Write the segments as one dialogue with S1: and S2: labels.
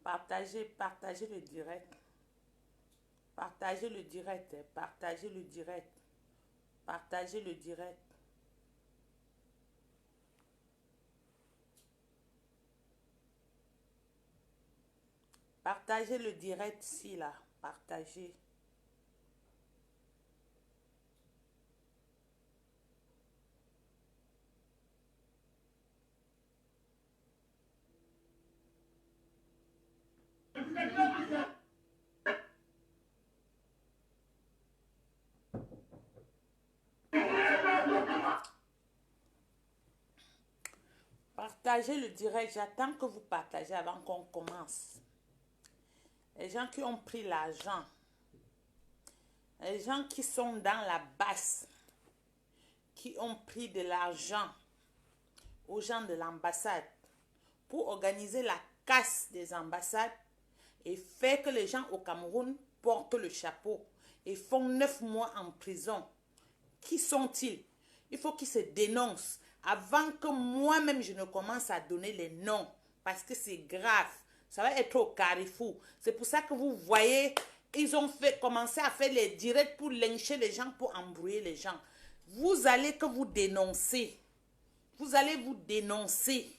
S1: Partagez le direct. Partagez le direct. Partagez le direct. Partagez le direct. Partagez le direct ici, là. Partagez. Partagez le direct. J'attends que vous partagez avant qu'on commence. Les gens qui ont pris l'argent. Les gens qui sont dans la basse. Qui ont pris de l'argent aux gens de l'ambassade pour organiser la casse des ambassades et faire que les gens au Cameroun portent le chapeau et font 9 mois en prison. Qui sont-ils? Il faut qu'ils se dénoncent avant que moi-même je ne commence à donner les noms parce que c'est grave. Ça va être au carrefour. C'est pour ça que vous voyez, ils ont commencé à faire les directs pour lyncher les gens, pour embrouiller les gens. Vous allez que vous dénoncer. Vous allez vous dénoncer.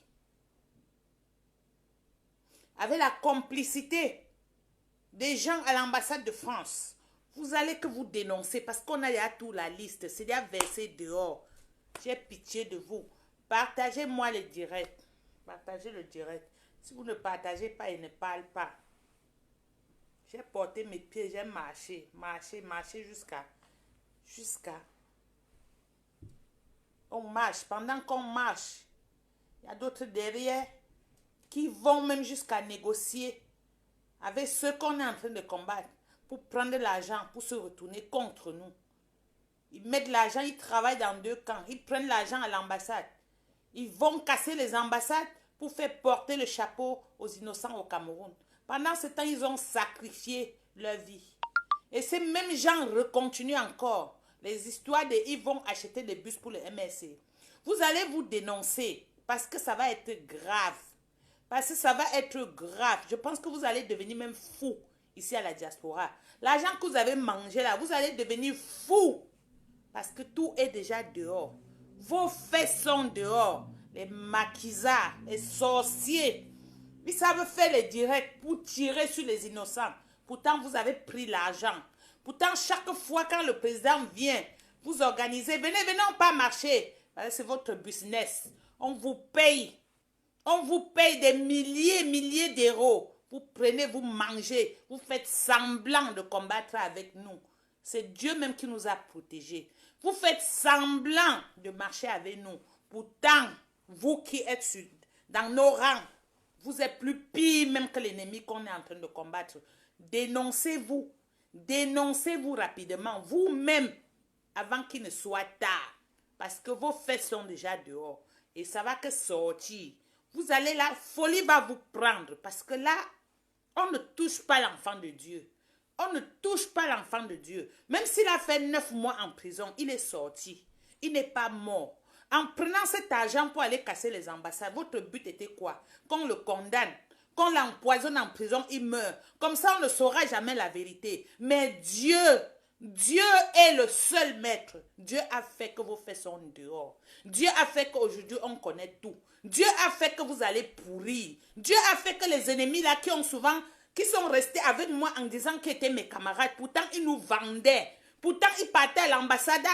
S1: Avec la complicité des gens à l'ambassade de France. Vous allez que vous dénoncer parce qu'on a déjà toute la liste. C'est déjà versé dehors. J'ai pitié de vous. Partagez-moi le direct. Partagez le direct. Si vous ne partagez pas, il ne parle pas. J'ai porté mes pieds, j'ai marché. Marché jusqu'à... On marche. Pendant qu'on marche, il y a d'autres derrière qui vont même jusqu'à négocier avec ceux qu'on est en train de combattre pour prendre l'argent, pour se retourner contre nous. Ils mettent l'argent, ils travaillent dans 2 camps. Ils prennent l'argent à l'ambassade. Ils vont casser les ambassades pour faire porter le chapeau aux innocents au Cameroun. Pendant ce temps, ils ont sacrifié leur vie. Et ces mêmes gens continuent encore. Les histoires de ils vont acheter des bus pour le MRC. Vous allez vous dénoncer parce que ça va être grave. Parce que ça va être grave. Je pense que vous allez devenir même fou ici à la diaspora. L'argent que vous avez mangé là, vous allez devenir fou. Parce que tout est déjà dehors. Vos faits sont dehors. Les maquisards, les sorciers. Ils savent faire les directs pour tirer sur les innocents. Pourtant, vous avez pris l'argent. Pourtant, chaque fois quand le président vient, vous organisez. Venez, on pas marcher. C'est votre business. On vous paye. On vous paye des milliers d'euros. Vous prenez, vous mangez. Vous faites semblant de combattre avec nous. C'est Dieu même qui nous a protégés. Vous faites semblant de marcher avec nous. Pourtant, vous qui êtes dans nos rangs, vous êtes plus pire même que l'ennemi qu'on est en train de combattre. Dénoncez-vous. Dénoncez-vous rapidement. Vous-même, avant qu'il ne soit tard. Parce que vos faits sont déjà dehors. Et ça va que sortir. Vous allez la folie va vous prendre. Parce que là, on ne touche pas l'enfant de Dieu. On ne touche pas l'enfant de Dieu. Même s'il a fait 9 mois en prison, il est sorti. Il n'est pas mort. En prenant cet argent pour aller casser les ambassades, votre but était quoi? Qu'on le condamne, qu'on l'empoisonne en prison, il meurt. Comme ça, on ne saura jamais la vérité. Mais Dieu est le seul maître. Dieu a fait que vos faits sont dehors. Dieu a fait qu'aujourd'hui, on connaît tout. Dieu a fait que vous allez pourrir. Dieu a fait que les ennemis là qui sont restés avec moi en disant qu'ils étaient mes camarades, pourtant ils nous vendaient. Pourtant ils partaient à l'ambassade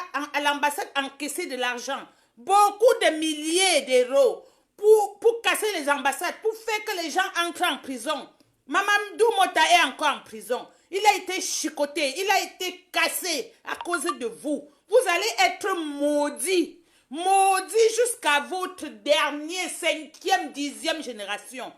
S1: encaisser de l'argent. Beaucoup de milliers d'euros pour casser les ambassades, pour faire que les gens entrent en prison. Mamadou Mota est encore en prison. Il a été chicoté, il a été cassé à cause de vous. Vous allez être maudits. Maudits jusqu'à votre dernier 5e, 10e génération.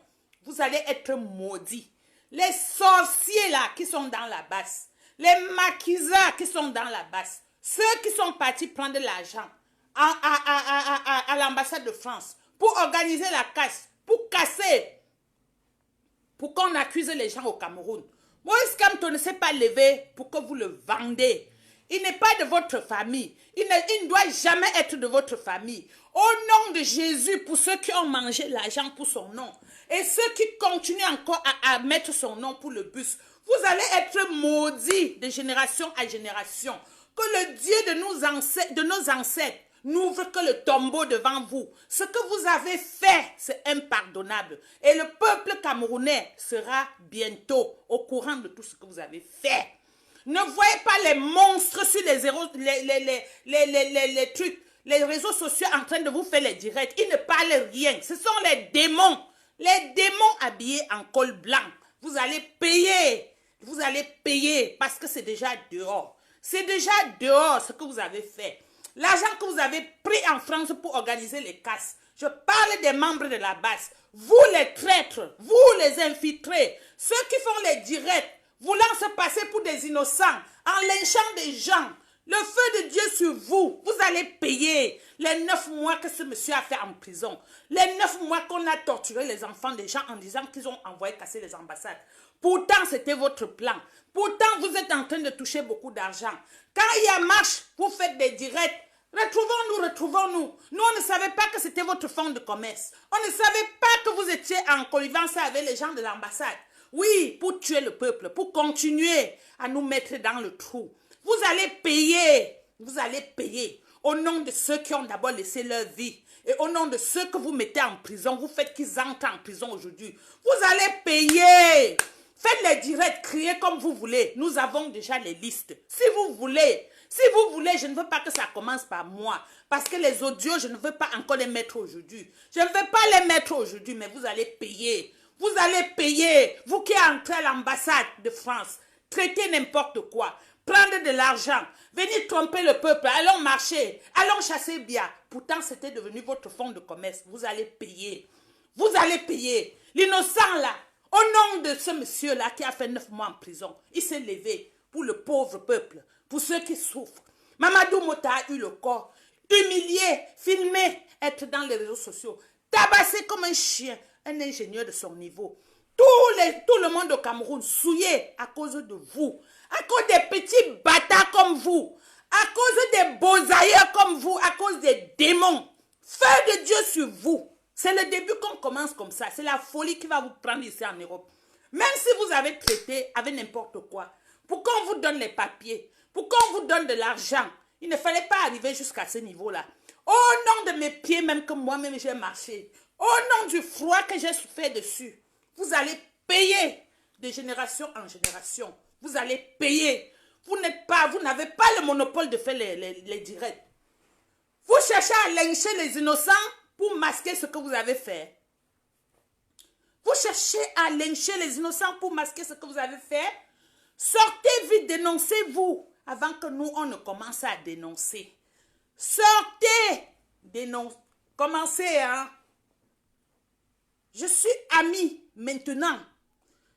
S1: Vous allez être maudits. Les sorciers là qui sont dans la basse. Les maquisards qui sont dans la basse. Ceux qui sont partis prendre l'argent à l'ambassade de France pour organiser la casse, pour casser, pour qu'on accuse les gens au Cameroun. Moïse Kamto ne s'est pas levé pour que vous le vendez. Il n'est pas de votre famille. Il ne doit jamais être de votre famille. Au nom de Jésus, pour ceux qui ont mangé l'argent pour son nom, et ceux qui continuent encore à mettre son nom pour le bus, vous allez être maudits de génération à génération. Que le Dieu de nos ancêtres n'ouvre que le tombeau devant vous. Ce que vous avez fait, c'est impardonnable. Et le peuple camerounais sera bientôt au courant de tout ce que vous avez fait. Ne voyez pas les monstres sur les réseaux sociaux en train de vous faire les directs. Ils ne parlent rien. Ce sont les démons. Les démons habillés en col blanc. Vous allez payer. Vous allez payer parce que c'est déjà dehors. C'est déjà dehors ce que vous avez fait. L'argent que vous avez pris en France pour organiser les casses. Je parle des membres de la base. Vous les traîtres, vous les infiltrés, ceux qui font les directs, voulant se passer pour des innocents, en lynchant des gens. Le feu de Dieu sur vous, vous allez payer les 9 mois que ce monsieur a fait en prison. Les 9 mois qu'on a torturé les enfants des gens en disant qu'ils ont envoyé casser les ambassades. Pourtant, c'était votre plan. Pourtant, vous êtes en train de toucher beaucoup d'argent. Quand il y a marche, vous faites des directs. Retrouvons-nous, retrouvons-nous. Nous, on ne savait pas que c'était votre fonds de commerce. On ne savait pas que vous étiez en connivence avec les gens de l'ambassade. Oui, pour tuer le peuple, pour continuer à nous mettre dans le trou. Vous allez payer. Vous allez payer. Au nom de ceux qui ont d'abord laissé leur vie. Et au nom de ceux que vous mettez en prison, vous faites qu'ils entrent en prison aujourd'hui. Vous allez payer. Faites les directs, criez comme vous voulez. Nous avons déjà les listes. Si vous voulez, je ne veux pas que ça commence par moi. Parce que les audios, je ne veux pas encore les mettre aujourd'hui. Je ne veux pas les mettre aujourd'hui, mais vous allez payer. Vous allez payer. Vous qui entrez à l'ambassade de France, traitez n'importe quoi. Prendre de l'argent, venir tromper le peuple, allons marcher, allons chasser bien. Pourtant, c'était devenu votre fonds de commerce. Vous allez payer. Vous allez payer. L'innocent là, au nom de ce monsieur-là qui a fait 9 mois en prison, il s'est levé pour le pauvre peuple, pour ceux qui souffrent. Mamadou Mota a eu le corps, humilié, filmé, être dans les réseaux sociaux, tabassé comme un chien, un ingénieur de son niveau. Tout le monde au Cameroun souillé à cause de vous, à cause des petits bâtards comme vous, à cause des beaux-ailleurs comme vous, à cause des démons. Feu de Dieu sur vous. C'est le début qu'on commence comme ça. C'est la folie qui va vous prendre ici en Europe. Même si vous avez traité avec n'importe quoi, pour qu'on vous donne les papiers, pour qu'on vous donne de l'argent, il ne fallait pas arriver jusqu'à ce niveau-là. Au nom de mes pieds, même que moi-même j'ai marché, au nom du froid que j'ai souffert dessus, vous allez payer de génération en génération. Vous allez payer. Vous n'avez pas le monopole de faire les directs. Vous cherchez à lyncher les innocents pour masquer ce que vous avez fait. Vous cherchez à lyncher les innocents pour masquer ce que vous avez fait. Sortez vite, dénoncez-vous avant que nous, on ne commence à dénoncer. Sortez, dénoncez. Commencez, hein. Je suis ami maintenant.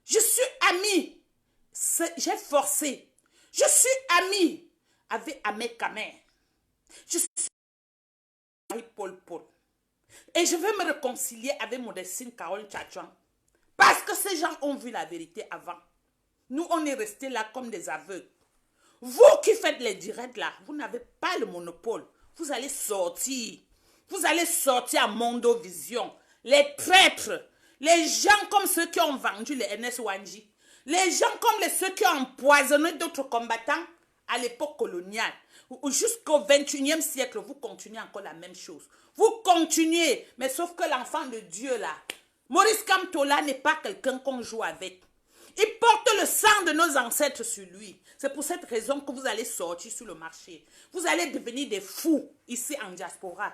S1: Je suis ami. J'ai forcé. Je suis ami avec Ahmed Kamer. Je suis avec Paul Paul. Et je vais me réconcilier avec Modestine Carole Tchatchouan. Parce que ces gens ont vu la vérité avant. Nous, on est restés là comme des aveugles. Vous qui faites les directs là, vous n'avez pas le monopole. Vous allez sortir. Vous allez sortir à Mondo Vision. Les traîtres. Les gens comme ceux qui ont vendu les NS Wanji. Les gens comme ceux qui ont empoisonné d'autres combattants à l'époque coloniale. Jusqu'au 21e siècle, vous continuez encore la même chose. Vous continuez, mais sauf que l'enfant de Dieu là, Maurice Kamtola n'est pas quelqu'un qu'on joue avec. Il porte le sang de nos ancêtres sur lui. C'est pour cette raison que vous allez sortir sur le marché. Vous allez devenir des fous ici en diaspora.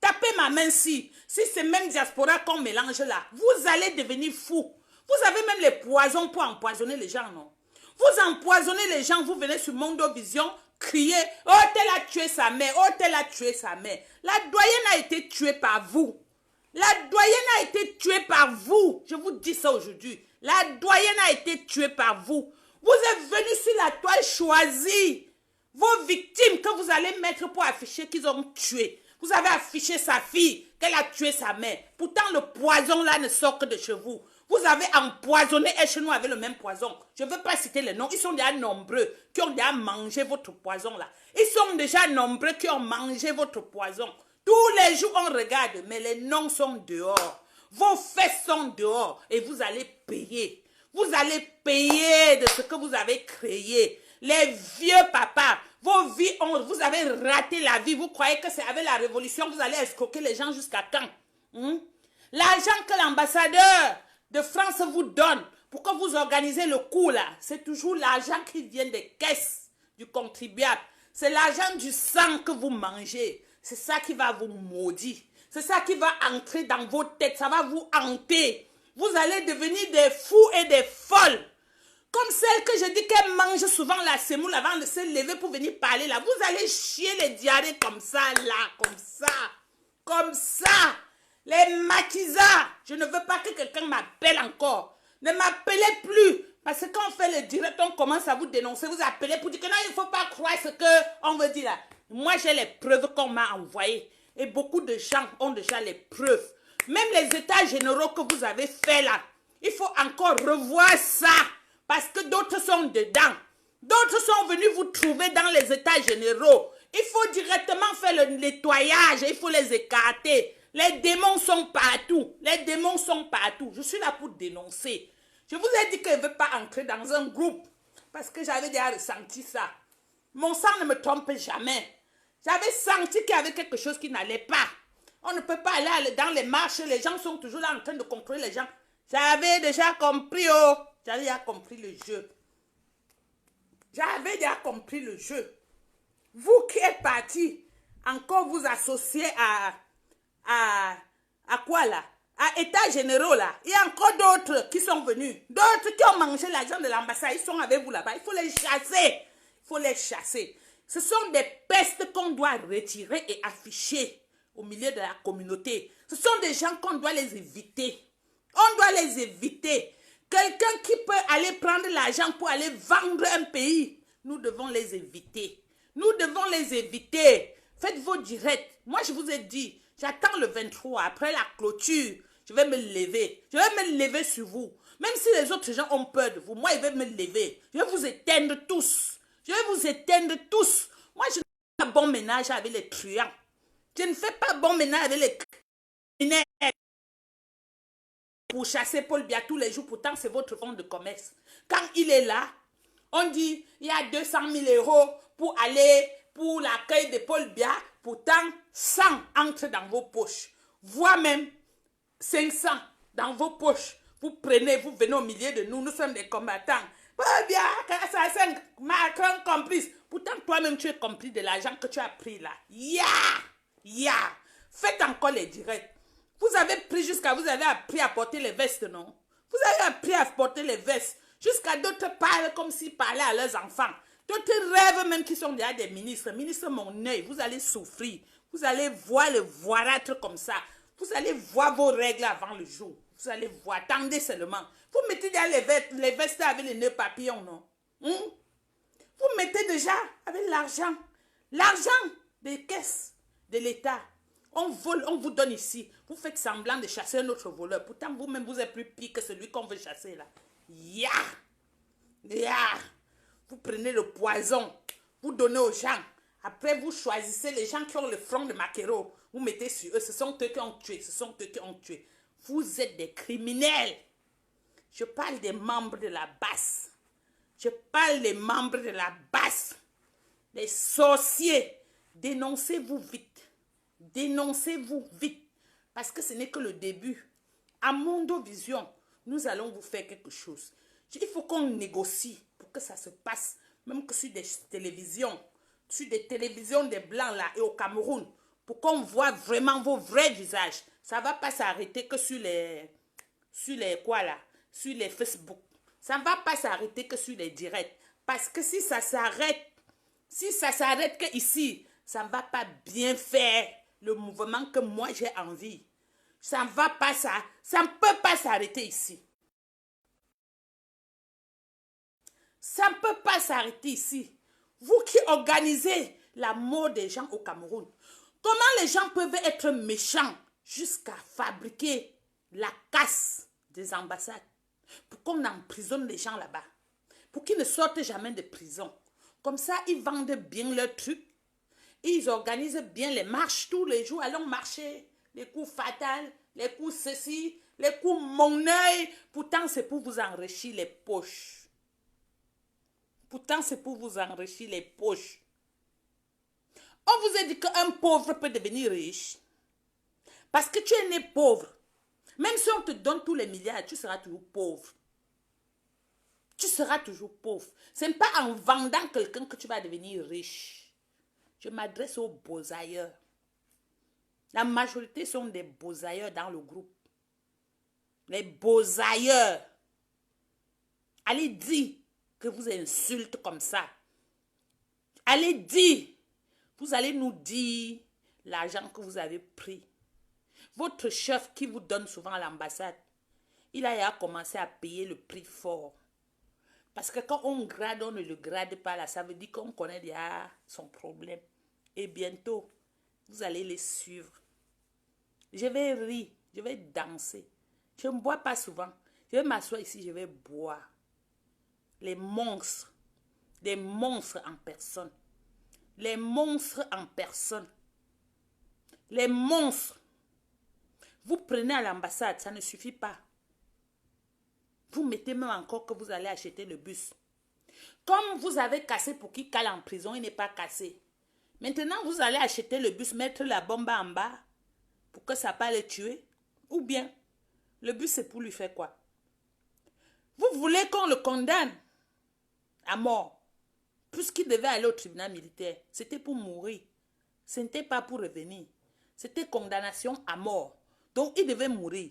S1: Tapez ma main si c'est même diaspora qu'on mélange là, vous allez devenir fous. Vous avez même les poisons pour empoisonner les gens, non? Vous empoisonnez les gens, vous venez sur Mondo Vision, crier, oh, tel a tué sa mère, oh, tel a tué sa mère. La doyenne a été tuée par vous. La doyenne a été tuée par vous. Je vous dis ça aujourd'hui. La doyenne a été tuée par vous. Vous êtes venus sur la toile choisie. Vos victimes que vous allez mettre pour afficher qu'ils ont tué. Vous avez affiché sa fille, qu'elle a tué sa mère. Pourtant, le poison là ne sort que de chez vous. Vous avez empoisonné et chez nous avec le même poison. Je ne veux pas citer les noms. Ils sont déjà nombreux qui ont déjà mangé votre poison là. Ils sont déjà nombreux qui ont mangé votre poison. Tous les jours, on regarde, mais les noms sont dehors. Vos fesses sont dehors et vous allez payer. Vous allez payer de ce que vous avez créé. Les vieux papas, vos vies, vous avez raté la vie. Vous croyez que c'est avec la révolution que vous allez escroquer les gens jusqu'à quand? L'argent que l'ambassadeur de France vous donne pour que vous organisez le coup là, c'est toujours l'argent qui vient des caisses du contribuable. C'est l'argent du sang que vous mangez. C'est ça qui va vous maudire. C'est ça qui va entrer dans vos têtes. Ça va vous hanter. Vous allez devenir des fous et des folles. Comme celle que je dis qu'elle mange souvent la semoule avant de se lever pour venir parler là. Vous allez chier les diarrhées comme ça là, comme ça. Comme ça. Les maquisards. Je ne veux pas que quelqu'un m'appelle encore. Ne m'appelez plus. Parce que quand on fait le direct, on commence à vous dénoncer. Vous appelez pour dire que non, il ne faut pas croire ce qu'on veut dire là. Moi, j'ai les preuves qu'on m'a envoyées. Et beaucoup de gens ont déjà les preuves. Même les états généraux que vous avez fait là. Il faut encore revoir ça. Parce que d'autres sont dedans. D'autres sont venus vous trouver dans les états généraux. Il faut directement faire le nettoyage. Il faut les écarter. Les démons sont partout. Les démons sont partout. Je suis là pour dénoncer. Je vous ai dit que je ne veux pas entrer dans un groupe. Parce que j'avais déjà ressenti ça. Mon sang ne me trompe jamais. J'avais senti qu'il y avait quelque chose qui n'allait pas. On ne peut pas aller dans les marches. Les gens sont toujours là en train de contrôler les gens. J'avais déjà compris, oh. J'avais déjà compris le jeu. J'avais déjà compris le jeu. Vous qui êtes partis, encore vous associer à quoi là? À État généraux là. Il y a encore d'autres qui sont venus. D'autres qui ont mangé l'argent de l'ambassade. Ils sont avec vous là-bas. Il faut les chasser. Il faut les chasser. Ce sont des pestes qu'on doit retirer et afficher au milieu de la communauté. Ce sont des gens qu'on doit les éviter. On doit les éviter. Quelqu'un qui peut aller prendre l'argent pour aller vendre un pays, nous devons les éviter. Nous devons les éviter. Faites vos directs. Moi, je vous ai dit, j'attends le 23, après la clôture, je vais me lever. Je vais me lever sur vous. Même si les autres gens ont peur de vous, moi, je vais me lever. Je vais vous éteindre tous. Je vais vous éteindre tous. Moi, je ne fais pas bon ménage avec les truands. Je ne fais pas bon ménage avec les criminels. Pour chasser Paul Biya tous les jours, pourtant c'est votre fonds de commerce. Quand il est là, on dit il y a 200 000 € pour aller pour l'accueil de Paul Biya, pourtant 100 entrent dans vos poches, voire même 500 dans vos poches. Vous prenez, vous venez au milieu de nous, nous sommes des combattants. Paul Biya, assassin, Macron complice. Pourtant toi-même tu es complice de l'argent que tu as pris là. Faites encore les directs. Vous avez pris jusqu'à, vous avez appris à porter les vestes, non? Vous avez appris à porter les vestes. Jusqu'à d'autres parlent comme s'ils parlaient à leurs enfants. D'autres rêvent même qu'ils sont déjà des ministres. Ministre, mon œil, vous allez souffrir. Vous allez voir le voirâtre comme ça. Vous allez voir vos règles avant le jour. Vous allez voir, attendez seulement. Vous mettez déjà les vestes avec les nœuds papillons, non? Vous mettez déjà avec l'argent. L'argent des caisses de l'État. On vole, on vous donne ici. Vous faites semblant de chasser un autre voleur. Pourtant, vous-même, vous êtes plus pire que celui qu'on veut chasser là. Vous prenez le poison. Vous donnez aux gens. Après, vous choisissez les gens qui ont le front de Maquero. Vous mettez sur eux. Ce sont eux qui ont tué. Ce sont eux qui ont tué. Vous êtes des criminels. Je parle des membres de la basse. Je parle des membres de la basse. Les sorciers. Dénoncez-vous vite. Dénoncez-vous vite. Parce que ce n'est que le début. À Mondo Vision, nous allons vous faire quelque chose. Il faut qu'on négocie pour que ça se passe. Même que sur des télévisions. Sur des télévisions des Blancs là et au Cameroun. Pour qu'on voit vraiment vos vrais visages. Ça ne va pas s'arrêter que sur les Facebook. Ça ne va pas s'arrêter que sur les directs. Parce que si ça s'arrête que ici, ça ne va pas bien faire le mouvement que moi j'ai envie. Ça ne va pas, ça ne peut pas s'arrêter ici. Ça ne peut pas s'arrêter ici. Vous qui organisez la mort des gens au Cameroun, comment les gens peuvent être méchants jusqu'à fabriquer la casse des ambassades pour qu'on emprisonne les gens là-bas, pour qu'ils ne sortent jamais de prison. Comme ça, ils vendent bien leurs trucs. Ils organisent bien les marches tous les jours. Allons marcher. Les coups fatals, les coups ceci, les coups mon œil. Pourtant, c'est pour vous enrichir les poches. Pourtant, c'est pour vous enrichir les poches. On vous a dit qu'un pauvre peut devenir riche. Parce que tu es né pauvre. Même si on te donne tous les milliards, tu seras toujours pauvre. Tu seras toujours pauvre. Ce n'est pas en vendant quelqu'un que tu vas devenir riche. Je m'adresse aux beaux-ailleurs. La majorité sont des beaux-ailleurs dans le groupe. Les beaux-ailleurs. Allez dire que vous insultez comme ça. Allez dire. Vous allez nous dire l'argent que vous avez pris. Votre chef qui vous donne souvent à l'ambassade, il a commencé à payer le prix fort. Parce que quand on grade, on ne le grade pas là. Ça veut dire qu'on connaît déjà son problème. Et bientôt, vous allez les suivre. Je vais rire, je vais danser. Je ne bois pas souvent. Je vais m'asseoir ici, je vais boire. Les monstres. Des monstres en personne. Les monstres en personne. Les monstres. Vous prenez à l'ambassade, ça ne suffit pas. Vous mettez même encore que vous allez acheter le bus. Comme vous avez cassé pour qu'il cale en prison, il n'est pas cassé. Maintenant, vous allez acheter le bus, mettre la bombe en bas pour que ça ne pas le tuer. Ou bien, le bus c'est pour lui faire quoi? Vous voulez qu'on le condamne à mort, puisqu'il devait aller au tribunal militaire. C'était pour mourir. Ce n'était pas pour revenir. C'était condamnation à mort. Donc, il devait mourir.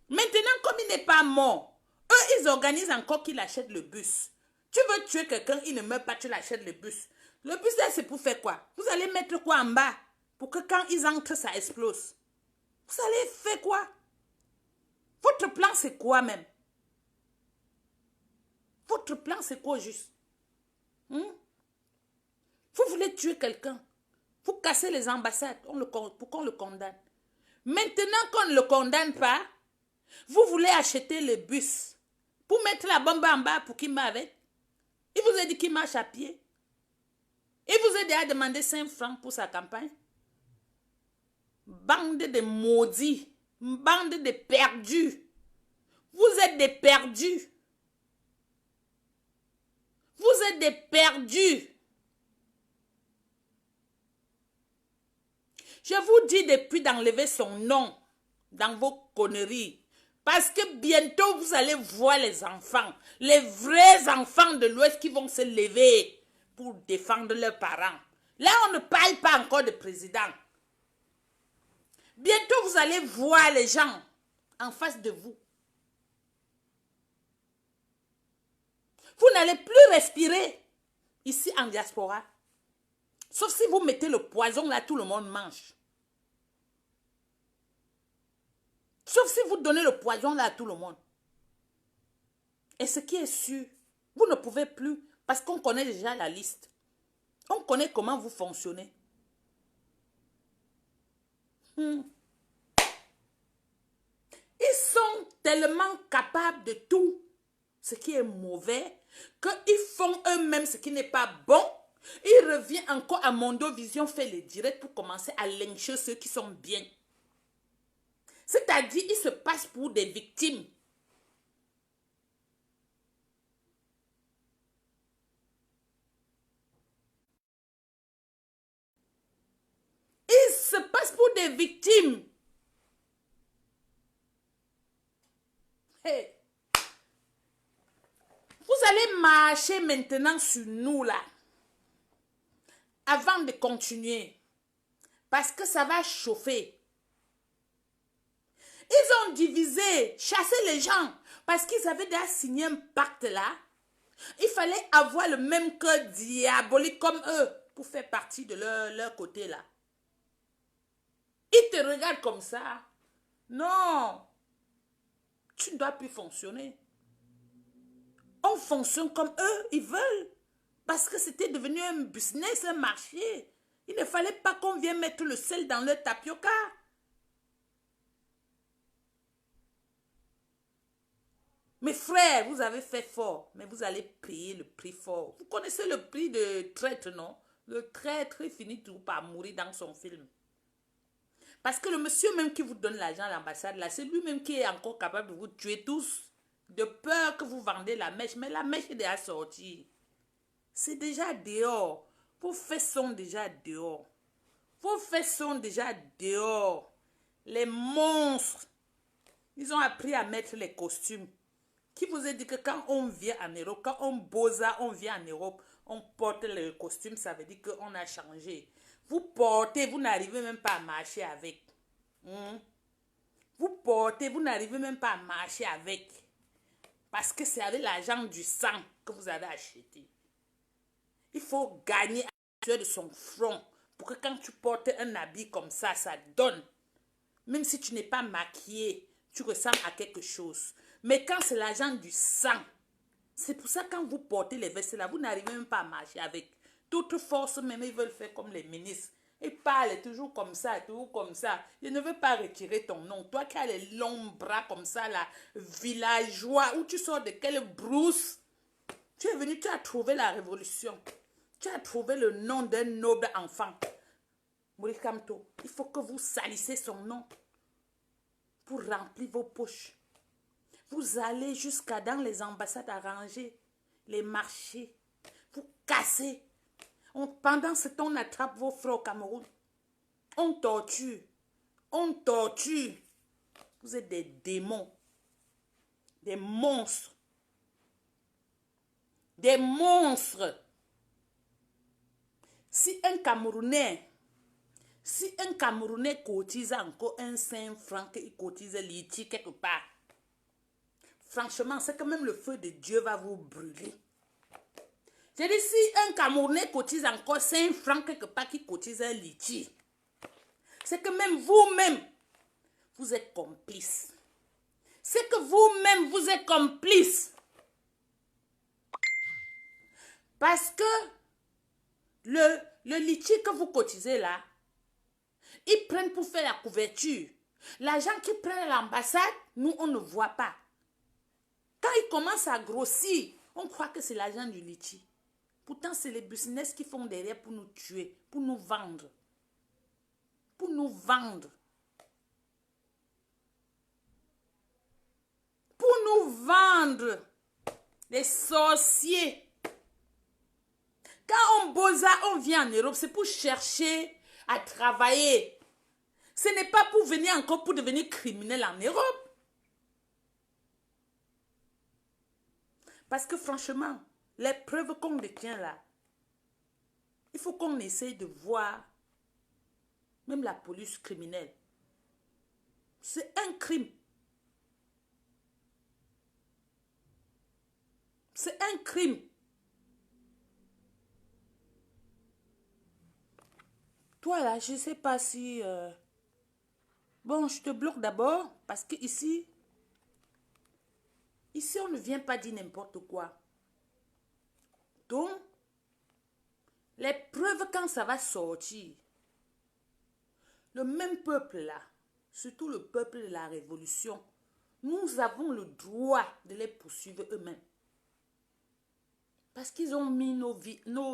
S1: Maintenant, comme il n'est pas mort, eux, ils organisent encore qu'il achète le bus. Tu veux tuer quelqu'un, il ne meurt pas, tu l'achètes le bus. Le bus, là, c'est pour faire quoi? Vous allez mettre quoi en bas? Pour que quand ils entrent, ça explose. Vous allez faire quoi? Votre plan, c'est quoi même? Votre plan, c'est quoi juste? Vous voulez tuer quelqu'un. Vous cassez les ambassades pour qu'on le condamne. Maintenant qu'on ne le condamne pas, vous voulez acheter le bus pour mettre la bombe en bas pour qu'il meure avec. Il vous a dit qu'il marche à pied. Il vous a déjà demandé 5 francs pour sa campagne. Bande de maudits. Bande de perdus. Vous êtes des perdus. Vous êtes des perdus. Je vous dis depuis d'enlever son nom dans vos conneries. Parce que bientôt, vous allez voir les enfants. Les vrais enfants de l'Ouest qui vont se lever pour défendre leurs parents. Là, on ne parle pas encore de président. Bientôt, vous allez voir les gens en face de vous. Vous n'allez plus respirer ici en diaspora. Sauf si vous mettez le poison là, tout le monde mange. Sauf si vous donnez le poison là à tout le monde. Et ce qui est sûr, vous ne pouvez plus, parce qu'on connaît déjà la liste. On connaît comment vous fonctionnez. Ils sont tellement capables de tout ce qui est mauvais qu'ils font eux-mêmes ce qui n'est pas bon. Il revient encore à Mondovision, fait les directs pour commencer à lyncher ceux qui sont bien. C'est-à-dire, ils se passent pour des victimes. Ils se passent pour des victimes. Hey. Vous allez marcher maintenant sur nous là. Avant de continuer. Parce que ça va chauffer. Ils ont divisé, chassé les gens. Parce qu'ils avaient déjà signé un pacte là. Il fallait avoir le même cœur diabolique comme eux. Pour faire partie de leur côté là. Ils te regardent comme ça. Non. Tu ne dois plus fonctionner. On fonctionne comme eux, ils veulent. Parce que c'était devenu un business, un marché. Il ne fallait pas qu'on vienne mettre le sel dans leur tapioca. Mes frères, vous avez fait fort, mais vous allez payer le prix fort. Vous connaissez le prix de traître, non? Le traître finit toujours par mourir dans son film. Parce que le monsieur même qui vous donne l'argent à l'ambassade, là, c'est lui-même qui est encore capable de vous tuer tous. De peur que vous vendez la mèche. Mais la mèche est déjà sortie. C'est déjà dehors. Vos fesses sont déjà dehors. Vos fesses sont déjà dehors. Les monstres. Ils ont appris à mettre les costumes. Qui vous a dit que quand on vient en Europe, quand on bosa, on vient en Europe, on porte le costume, ça veut dire qu'on a changé. Vous portez, vous n'arrivez même pas à marcher avec. Vous portez, vous n'arrivez même pas à marcher avec. Parce que c'est avec l'argent du sang que vous avez acheté. Il faut gagner à l'intérieur de son front pour que quand tu portes un habit comme ça donne. Même si tu n'es pas maquillé, tu ressembles à quelque chose. Mais quand c'est l'argent du sang, c'est pour ça que quand vous portez les vestes là, vous n'arrivez même pas à marcher avec. Toute force même, ils veulent faire comme les ministres. Ils parlent toujours comme ça, toujours comme ça. Je ne veux pas retirer ton nom. Toi qui as les longs bras comme ça, là, villageois, où tu sors de quelle brousse? Tu es venu, tu as trouvé la révolution. Tu as trouvé le nom d'un noble enfant. Morikamto, il faut que vous salissez son nom pour remplir vos poches. Vous allez jusqu'à dans les ambassades arrangées, les marchés. Vous cassez. Pendant ce temps, on attrape vos frères au Cameroun. On torture. On torture. Vous êtes des démons. Des monstres. Des monstres. Si un Camerounais cotise encore un 5 francs, il cotise litchi quelque part. Franchement, c'est que même le feu de Dieu va vous brûler. J'ai dit, si un Camerounais cotise encore 5 francs quelque part, qui cotise un litchi, c'est que même vous-même, vous êtes complice. C'est que vous-même, vous êtes complice. Parce que le litchi que vous cotisez là, ils prennent pour faire la couverture. L'argent qu'ils prennent à l'ambassade, nous, on ne voit pas. Quand ils commencent à grossir, on croit que c'est l'argent du litchi. Pourtant, c'est les business qui font derrière pour nous tuer, pour nous vendre. Pour nous vendre. Pour nous vendre. Les sorciers. Quand on bosa, on vient en Europe, c'est pour chercher à travailler. Ce n'est pas pour venir encore pour devenir criminel en Europe. Parce que franchement, les preuves qu'on détient là, il faut qu'on essaye de voir même la police criminelle. C'est un crime. C'est un crime. Toi là, je ne sais pas si... Bon, je te bloque d'abord parce que ici, on ne vient pas dire n'importe quoi. Donc, les preuves quand ça va sortir, le même peuple là, surtout le peuple de la révolution, nous avons le droit de les poursuivre eux-mêmes. Parce qu'ils ont mis nos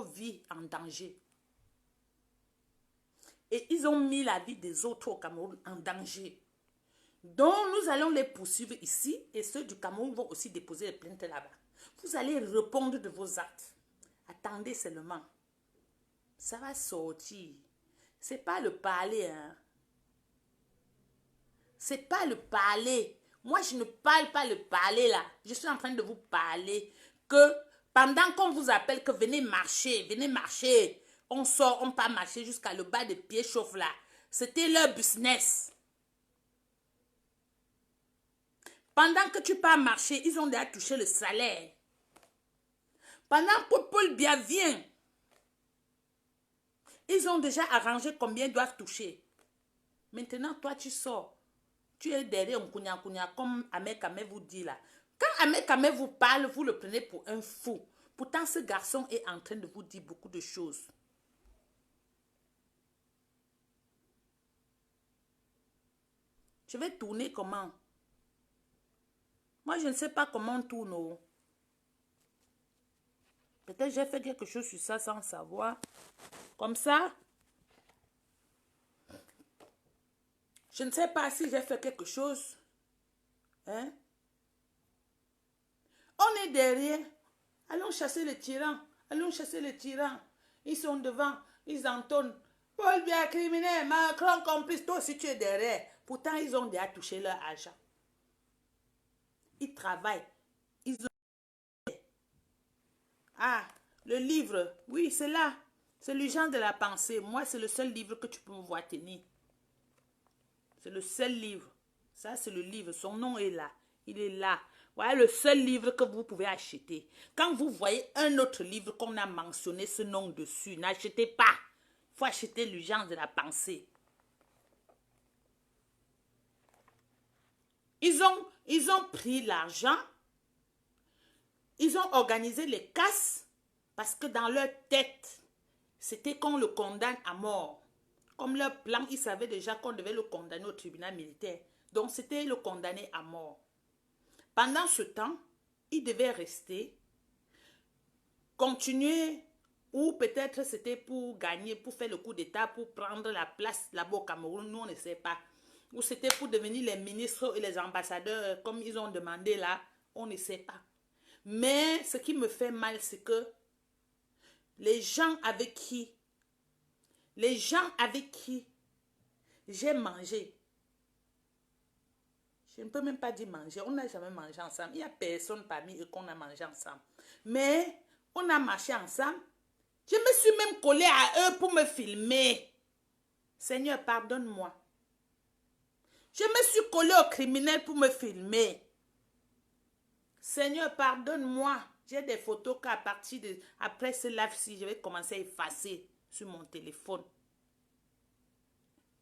S1: vies en danger. Et ils ont mis la vie des autres au Cameroun en danger. Donc, nous allons les poursuivre ici et ceux du Cameroun vont aussi déposer les plaintes là-bas. Vous allez répondre de vos actes. Attendez seulement. Ça va sortir. C'est pas le parler, hein. C'est pas le parler. Moi, je ne parle pas le parler là. Je suis en train de vous parler que pendant qu'on vous appelle que venez marcher. On sort, on part marcher jusqu'à le bas des pieds chauffe là. C'était leur business. Pendant que tu pars marcher, ils ont déjà touché le salaire. Pendant que Paul Biya vient, ils ont déjà arrangé combien ils doivent toucher. Maintenant, toi, tu sors. Tu es derrière un kounya comme Ahmed Kamé vous dit là. Quand Ahmed Kamé vous parle, vous le prenez pour un fou. Pourtant, ce garçon est en train de vous dire beaucoup de choses. Je vais tourner comment? Moi, je ne sais pas comment on tourne. Oh. Peut-être j'ai fait quelque chose sur ça sans savoir. Comme ça. Je ne sais pas si j'ai fait quelque chose. Hein? On est derrière. Allons chasser les tyrans. Allons chasser les tyrans. Ils sont devant. Ils entonnent. Paul bien criminel. Macron complice. Toi aussi tu es derrière. Pourtant, ils ont déjà touché leur argent. Ils travaillent. Ils ont... Ah, le livre. Oui, c'est là. C'est l'urgence de la pensée. Moi, c'est le seul livre que tu peux me voir tenir. C'est le seul livre. Ça, c'est le livre. Son nom est là. Il est là. Voilà le seul livre que vous pouvez acheter. Quand vous voyez un autre livre qu'on a mentionné ce nom dessus, n'achetez pas. Il faut acheter l'urgence de la pensée. Ils ont pris l'argent. Ils ont organisé les casses parce que dans leur tête, c'était qu'on le condamne à mort. Comme leur plan, ils savaient déjà qu'on devait le condamner au tribunal militaire. Donc, c'était le condamner à mort. Pendant ce temps, il devait rester, continuer, ou peut-être c'était pour gagner, pour faire le coup d'État, pour prendre la place là-bas au Cameroun, nous on ne sait pas. Ou c'était pour devenir les ministres et les ambassadeurs, comme ils ont demandé là, on ne sait pas. Mais ce qui me fait mal, c'est que les gens avec qui j'ai mangé, je ne peux même pas dire manger, on n'a jamais mangé ensemble. Il n'y a personne parmi eux qu'on a mangé ensemble. Mais on a marché ensemble. Je me suis même collée à eux pour me filmer. Seigneur, pardonne-moi. Je me suis collée aux criminels pour me filmer. Seigneur, pardonne-moi. J'ai des photos qu'à partir de... Après ce live-ci, je vais commencer à effacer sur mon téléphone.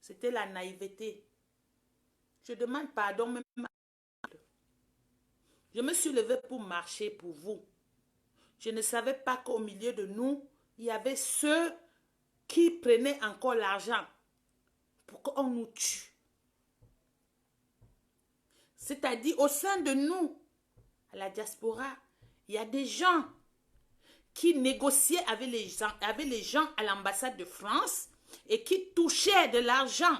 S1: C'était la naïveté. Je demande pardon même. Je me suis levée pour marcher pour vous. Je ne savais pas qu'au milieu de nous, il y avait ceux qui prenaient encore l'argent pour qu'on nous tue. C'est-à-dire, au sein de nous, à la diaspora, il y a des gens qui négociaient avec les gens à l'ambassade de France et qui touchaient de l'argent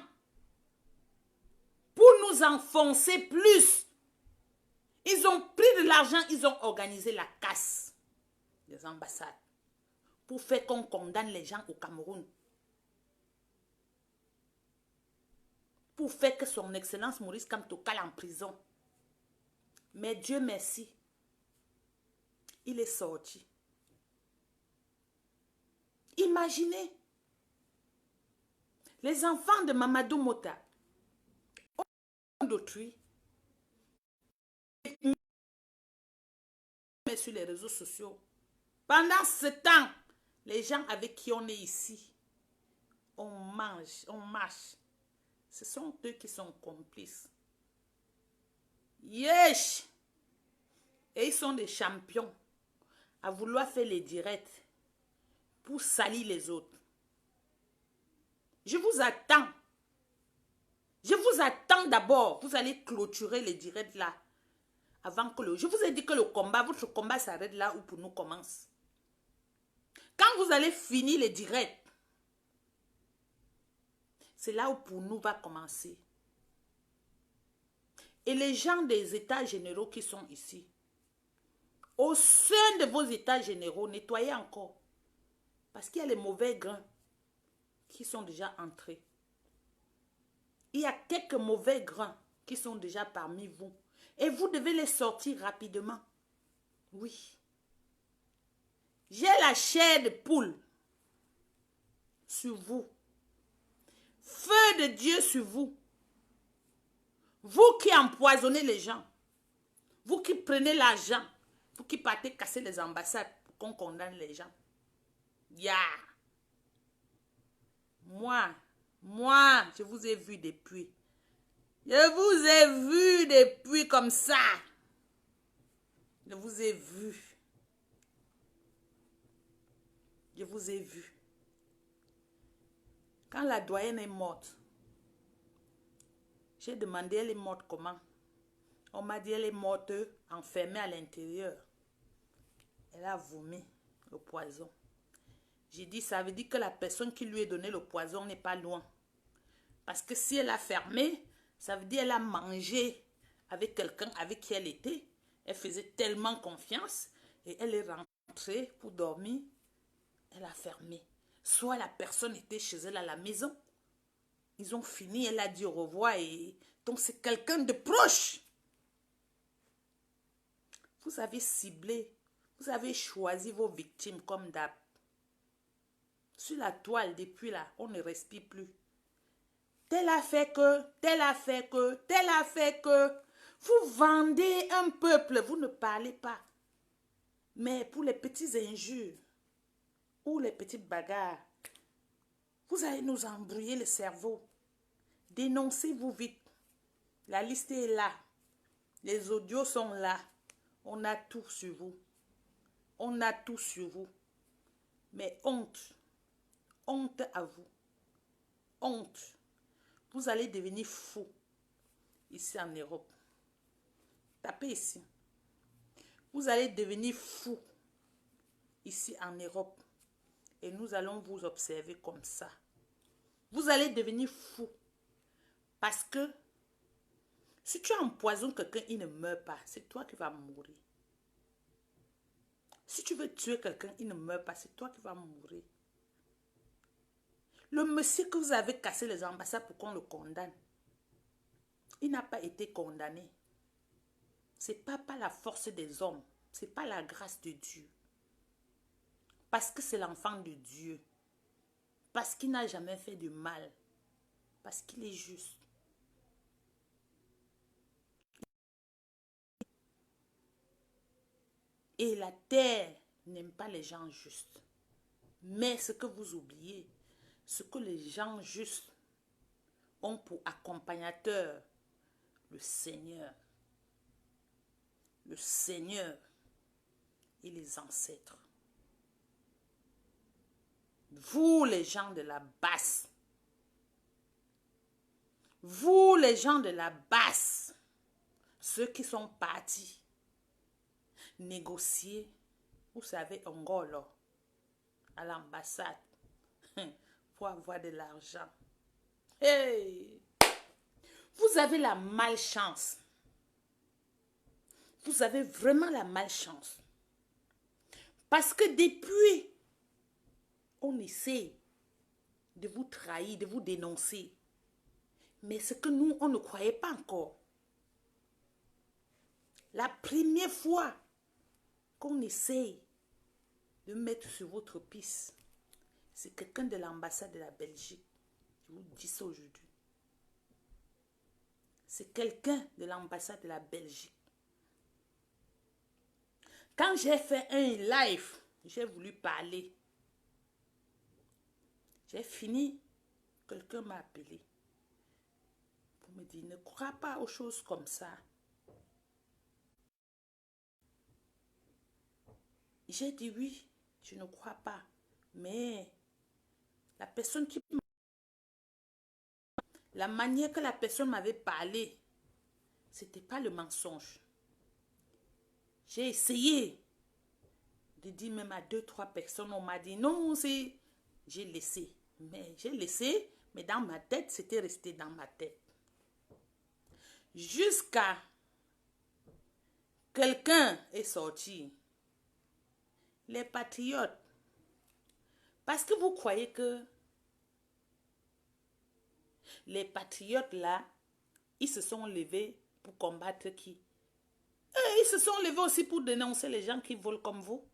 S1: pour nous enfoncer plus. Ils ont pris de l'argent, ils ont organisé la casse des ambassades pour faire qu'on condamne les gens au Cameroun. Pour faire que son excellence Maurice Kamto cale en prison. Mais Dieu merci, il est sorti. Imaginez, les enfants de Mamadou Mota ont d'autrui, mais sur les réseaux sociaux. Pendant ce temps, les gens avec qui on est ici, on mange, on marche. Ce sont eux qui sont complices. Yesh! Et ils sont des champions à vouloir faire les directs pour salir les autres. Je vous attends. Je vous attends d'abord. Vous allez clôturer les directs là. Avant que je vous ai dit que le combat, votre combat s'arrête là où pour nous commence. Quand vous allez finir les directs, c'est là où pour nous va commencer. Et les gens des états généraux qui sont ici, au sein de vos états généraux, nettoyez encore. Parce qu'il y a les mauvais grains qui sont déjà entrés. Il y a quelques mauvais grains qui sont déjà parmi vous. Et vous devez les sortir rapidement. Oui. J'ai la chair de poule sur vous. Feu de Dieu sur vous. Vous qui empoisonnez les gens. Vous qui prenez l'argent. Vous qui partez casser les ambassades pour qu'on condamne les gens. Ya. Moi, je vous ai vu depuis. Je vous ai vu depuis comme ça. Je vous ai vu. Je vous ai vu. Quand la doyenne est morte, j'ai demandé, elle est morte comment? On m'a dit, elle est morte, enfermée à l'intérieur. Elle a vomi le poison. J'ai dit, ça veut dire que la personne qui lui a donné le poison n'est pas loin. Parce que si elle a fermé, ça veut dire qu'elle a mangé avec quelqu'un avec qui elle était. Elle faisait tellement confiance et elle est rentrée pour dormir. Elle a fermé. Soit la personne était chez elle à la maison. Ils ont fini, elle a dit au revoir. Et donc c'est quelqu'un de proche. Vous avez ciblé, vous avez choisi vos victimes comme d'hab. Sur la toile, depuis là, on ne respire plus. Tel a fait que, tel a fait que, tel a fait que. Vous vendez un peuple, vous ne parlez pas. Mais pour les petits injures ou les petites bagarres, vous allez nous embrouiller le cerveau. Dénoncez-vous vite. La liste est là. Les audios sont là. On a tout sur vous. On a tout sur vous. Mais honte. Honte à vous. Honte. Vous allez devenir fou ici en Europe. Tapez ici. Vous allez devenir fou ici en Europe. Et nous allons vous observer comme ça. Vous allez devenir fou. Parce que si tu empoisonnes quelqu'un, il ne meurt pas. C'est toi qui vas mourir. Si tu veux tuer quelqu'un, il ne meurt pas. C'est toi qui vas mourir. Le monsieur que vous avez cassé les ambassades pour qu'on le condamne, il n'a pas été condamné. Ce n'est pas par la force des hommes. Ce n'est pas la grâce de Dieu. Parce que c'est l'enfant de Dieu. Parce qu'il n'a jamais fait de mal. Parce qu'il est juste. Et la terre n'aime pas les gens justes. Mais ce que vous oubliez, ce que les gens justes ont pour accompagnateur, le Seigneur. Le Seigneur et les ancêtres. Vous les gens de la basse. Vous les gens de la basse. Ceux qui sont partis négocier, vous savez, Angola, à l'ambassade, pour avoir de l'argent. Hey! Vous avez la malchance. Vous avez vraiment la malchance. Parce que depuis, on essaie de vous trahir, de vous dénoncer. Mais ce que nous, on ne croyait pas encore. La première fois qu'on essaie de mettre sur votre piste, c'est quelqu'un de l'ambassade de la Belgique. Je vous dis ça aujourd'hui. C'est quelqu'un de l'ambassade de la Belgique. Quand j'ai fait un live, j'ai voulu parler. J'ai fini, quelqu'un m'a appelé pour me dire, ne crois pas aux choses comme ça. J'ai dit oui, je ne crois pas. Mais la personne qui... La manière que la personne m'avait parlé, ce n'était pas le mensonge. J'ai essayé de dire même à 2-3 personnes, on m'a dit non, c'est... J'ai laissé. Mais dans ma tête, c'était resté dans ma tête. Jusqu'à quelqu'un est sorti. Les patriotes. Parce que vous croyez que les patriotes là, ils se sont levés pour combattre qui? Et ils se sont levés aussi pour dénoncer les gens qui volent comme vous.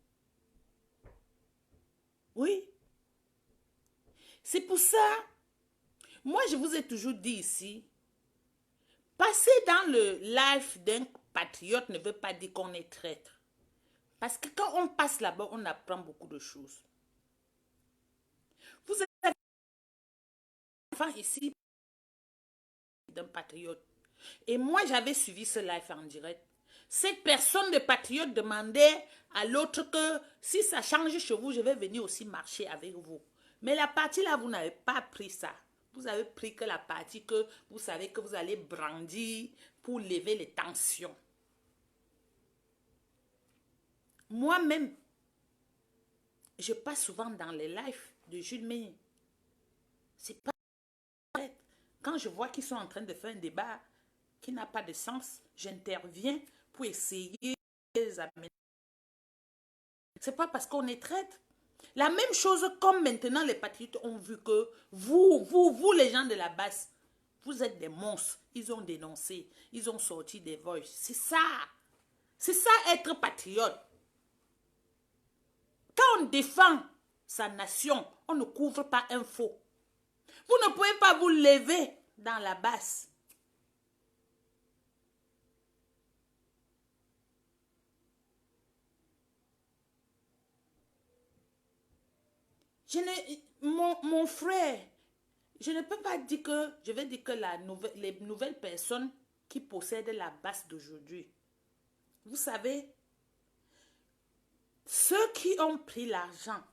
S1: Oui. C'est pour ça, moi je vous ai toujours dit ici, passer dans le live d'un patriote ne veut pas dire qu'on est traître. Parce que quand on passe là-bas, on apprend beaucoup de choses. Vous êtes enfant ici d'un patriote. Et moi, j'avais suivi ce live en direct. Cette personne de patriote demandait à l'autre que si ça change chez vous, je vais venir aussi marcher avec vous. Mais la partie là, vous n'avez pas pris ça. Vous avez pris que la partie que vous savez que vous allez brandir pour lever les tensions. Moi-même, je passe souvent dans les lives de Jules Meyer. C'est pas vrai. Quand je vois qu'ils sont en train de faire un débat qui n'a pas de sens, j'interviens pour essayer de les amener. C'est pas parce qu'on est traître. La même chose comme maintenant les patriotes ont vu que vous les gens de la base, vous êtes des monstres. Ils ont dénoncé, ils ont sorti des voix. C'est ça. C'est ça être patriote. Quand on défend sa nation, on ne couvre pas un faux. Vous ne pouvez pas vous lever dans la basse. Mon frère, je ne peux pas dire que, je vais dire que les nouvelles personnes qui possèdent la basse d'aujourd'hui, vous savez, ceux qui ont pris l'argent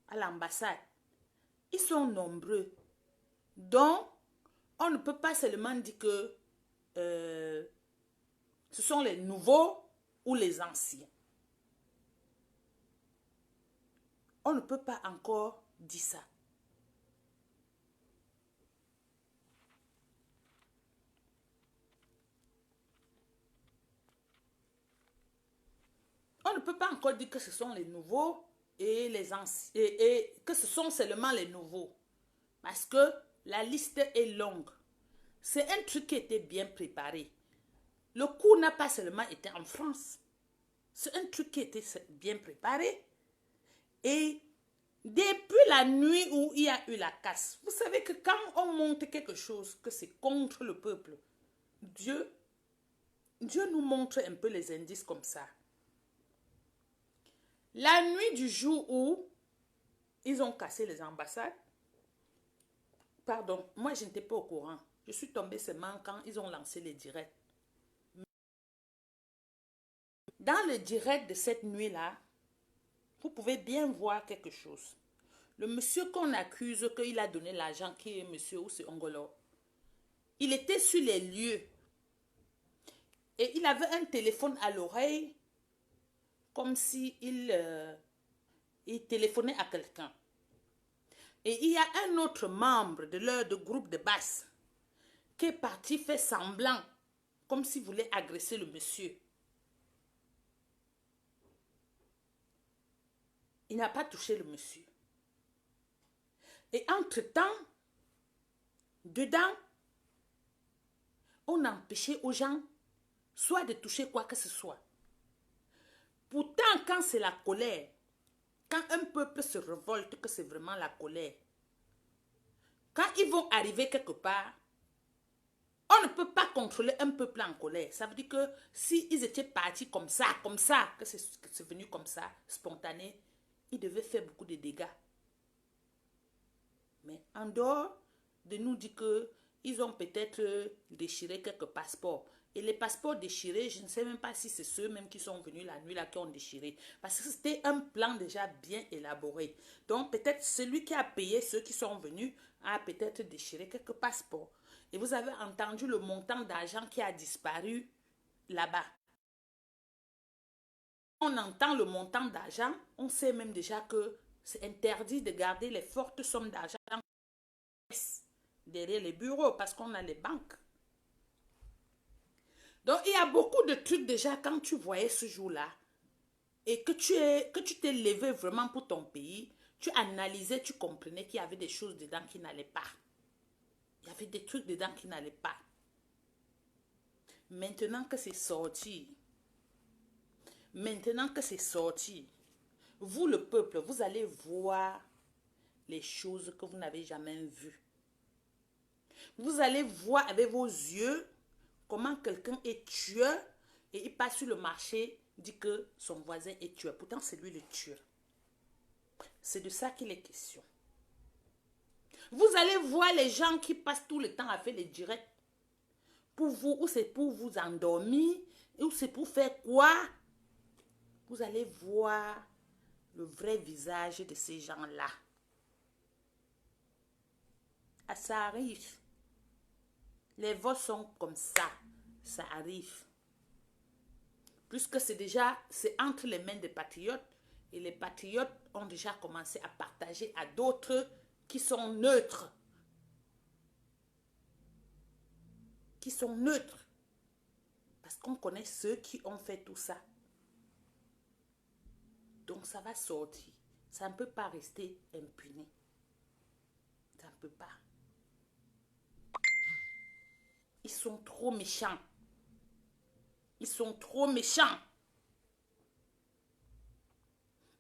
S1: à l'ambassade, ils sont nombreux. Donc, on ne peut pas seulement dire que ce sont les nouveaux ou les anciens. On ne peut pas encore dire ça. On ne peut pas encore dire que ce sont les nouveaux et les anciens, et que ce sont seulement les nouveaux. Parce que la liste est longue. C'est un truc qui était bien préparé. Le coup n'a pas seulement été en France. C'est un truc qui était bien préparé. Et depuis la nuit où il y a eu la casse, vous savez que quand on montre quelque chose, que c'est contre le peuple, Dieu nous montre un peu les indices comme ça. La nuit du jour où ils ont cassé les ambassades, pardon, moi je n'étais pas au courant. Je suis tombée seulement quand ils ont lancé les directs. Dans le direct de cette nuit-là, vous pouvez bien voir quelque chose. Le monsieur qu'on accuse qu'il a donné l'argent, qui est monsieur Ousé Ongolo, il était sur les lieux. Et il avait un téléphone à l'oreille, comme si il téléphonait à quelqu'un. Et il y a un autre membre de leur groupe de basse qui est parti faire semblant, comme s'il voulait agresser le monsieur. Il n'a pas touché le monsieur. Et entre-temps, dedans, on empêchait aux gens soit de toucher quoi que ce soit. Pourtant, quand c'est la colère, quand un peuple se révolte, que c'est vraiment la colère, quand ils vont arriver quelque part, on ne peut pas contrôler un peuple en colère. Ça veut dire que s'ils étaient partis comme ça, que c'est venu comme ça, spontané, ils devaient faire beaucoup de dégâts. Mais en dehors de nous dire qu'ils ont peut-être déchiré quelques passeports. Et les passeports déchirés, je ne sais même pas si c'est ceux-mêmes qui sont venus la nuit là qui ont déchiré. Parce que c'était un plan déjà bien élaboré. Donc peut-être celui qui a payé ceux qui sont venus a peut-être déchiré quelques passeports. Et vous avez entendu le montant d'argent qui a disparu là-bas. On entend le montant d'argent, on sait même déjà que c'est interdit de garder les fortes sommes d'argent derrière les bureaux parce qu'on a les banques. Donc, il y a beaucoup de trucs déjà quand tu voyais ce jour-là et que tu t'es levé vraiment pour ton pays, tu analysais, tu comprenais qu'il y avait des choses dedans qui n'allaient pas. Il y avait des trucs dedans qui n'allaient pas. Maintenant que c'est sorti, vous le peuple, vous allez voir les choses que vous n'avez jamais vues. Vous allez voir avec vos yeux comment quelqu'un est tueur et il passe sur le marché, dit que son voisin est tueur. Pourtant, c'est lui le tueur. C'est de ça qu'il est question. Vous allez voir les gens qui passent tout le temps à faire les directs pour vous, ou c'est pour vous endormir, ou c'est pour faire quoi? Vous allez voir le vrai visage de ces gens-là. Ah, ça arrive. Les vols sont comme ça. Ça arrive. Puisque c'est entre les mains des patriotes. Et les patriotes ont déjà commencé à partager à d'autres qui sont neutres. Qui sont neutres. Parce qu'on connaît ceux qui ont fait tout ça. Donc ça va sortir. Ça ne peut pas rester impuni. Ça ne peut pas. Ils sont trop méchants. Ils sont trop méchants.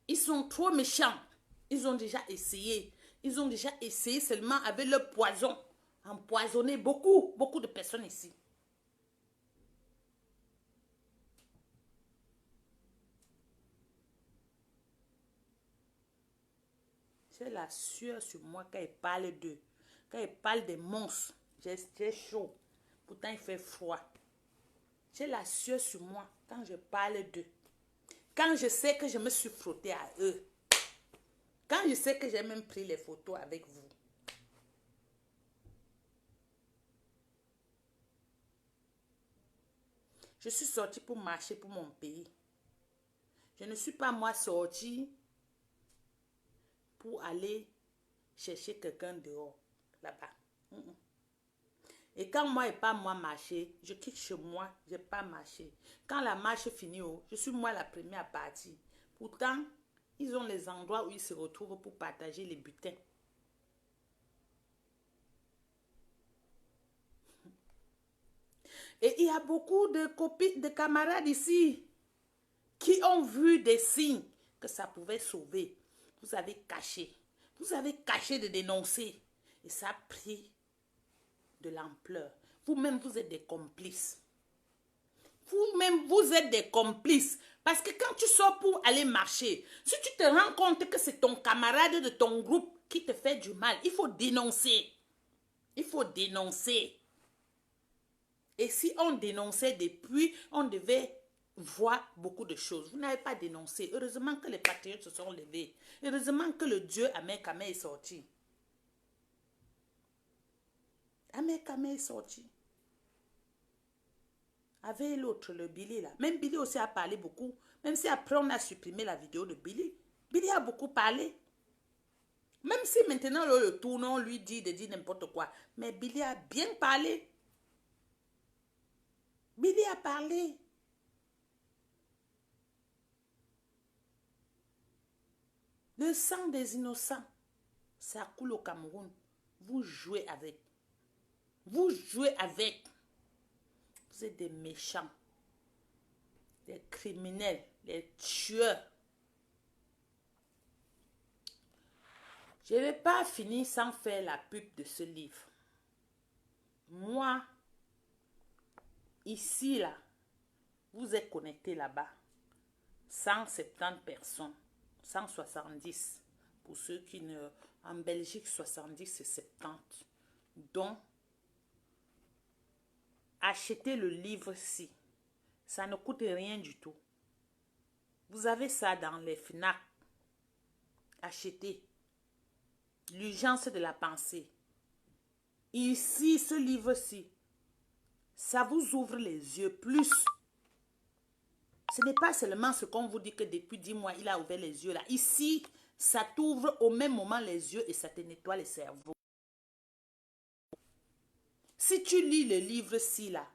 S1: Ils sont trop méchants. Ils ont déjà essayé. Ils ont déjà essayé seulement avec le poison. Empoisonner beaucoup de personnes ici. J'ai la sueur sur moi quand ils parlent d'eux. Quand ils parlent des monstres, j'ai chaud. Pourtant, il fait froid. J'ai la sueur sur moi quand je parle d'eux. Quand je sais que je me suis frottée à eux. Quand je sais que j'ai même pris les photos avec vous. Je suis sortie pour marcher pour mon pays. Je ne suis pas moi sortie pour aller chercher quelqu'un dehors, là-bas. Et quand moi et pas moi marcher, je quitte chez moi, je n'ai pas marché. Quand la marche finit, je suis moi la première à partir. Pourtant, ils ont les endroits où ils se retrouvent pour partager les butins. Et il y a beaucoup de copines, de camarades ici qui ont vu des signes que ça pouvait sauver. Vous avez caché. Vous avez caché de dénoncer. Et ça a pris de l'ampleur. Vous-même, vous êtes des complices. Vous-même, vous êtes des complices. Parce que quand tu sors pour aller marcher, si tu te rends compte que c'est ton camarade de ton groupe qui te fait du mal, il faut dénoncer. Il faut dénoncer. Et si on dénonçait depuis, on devait voir beaucoup de choses. Vous n'avez pas dénoncé. Heureusement que les patriotes se sont levés. Heureusement que le Dieu Ahmed Kamé est sorti. Ahmed Kamé est sorti. Avec l'autre, le Billy là. Même Billy aussi a parlé beaucoup. Même si après on a supprimé la vidéo de Billy. Billy a beaucoup parlé. Même si maintenant le tournant lui dit de dire n'importe quoi. Mais Billy a bien parlé. Billy a parlé. Le sang des innocents, ça coule au Cameroun. Vous jouez avec. Vous jouez avec. Vous êtes des méchants. Des criminels. Des tueurs. Je ne vais pas finir sans faire la pub de ce livre. Moi, ici, là, vous êtes connectés là-bas. 170 personnes. 170. Pour ceux qui ne... En Belgique, 70 et 70. Donc, achetez le livre-ci. Ça ne coûte rien du tout. Vous avez ça dans les FNAC. Achetez. L'urgence de la pensée. Ici, ce livre-ci, ça vous ouvre les yeux plus. Ce n'est pas seulement ce qu'on vous dit que depuis 10 mois, il a ouvert les yeux là. Ici, ça t'ouvre au même moment les yeux et ça te nettoie le cerveau. Si tu lis le livre-ci là,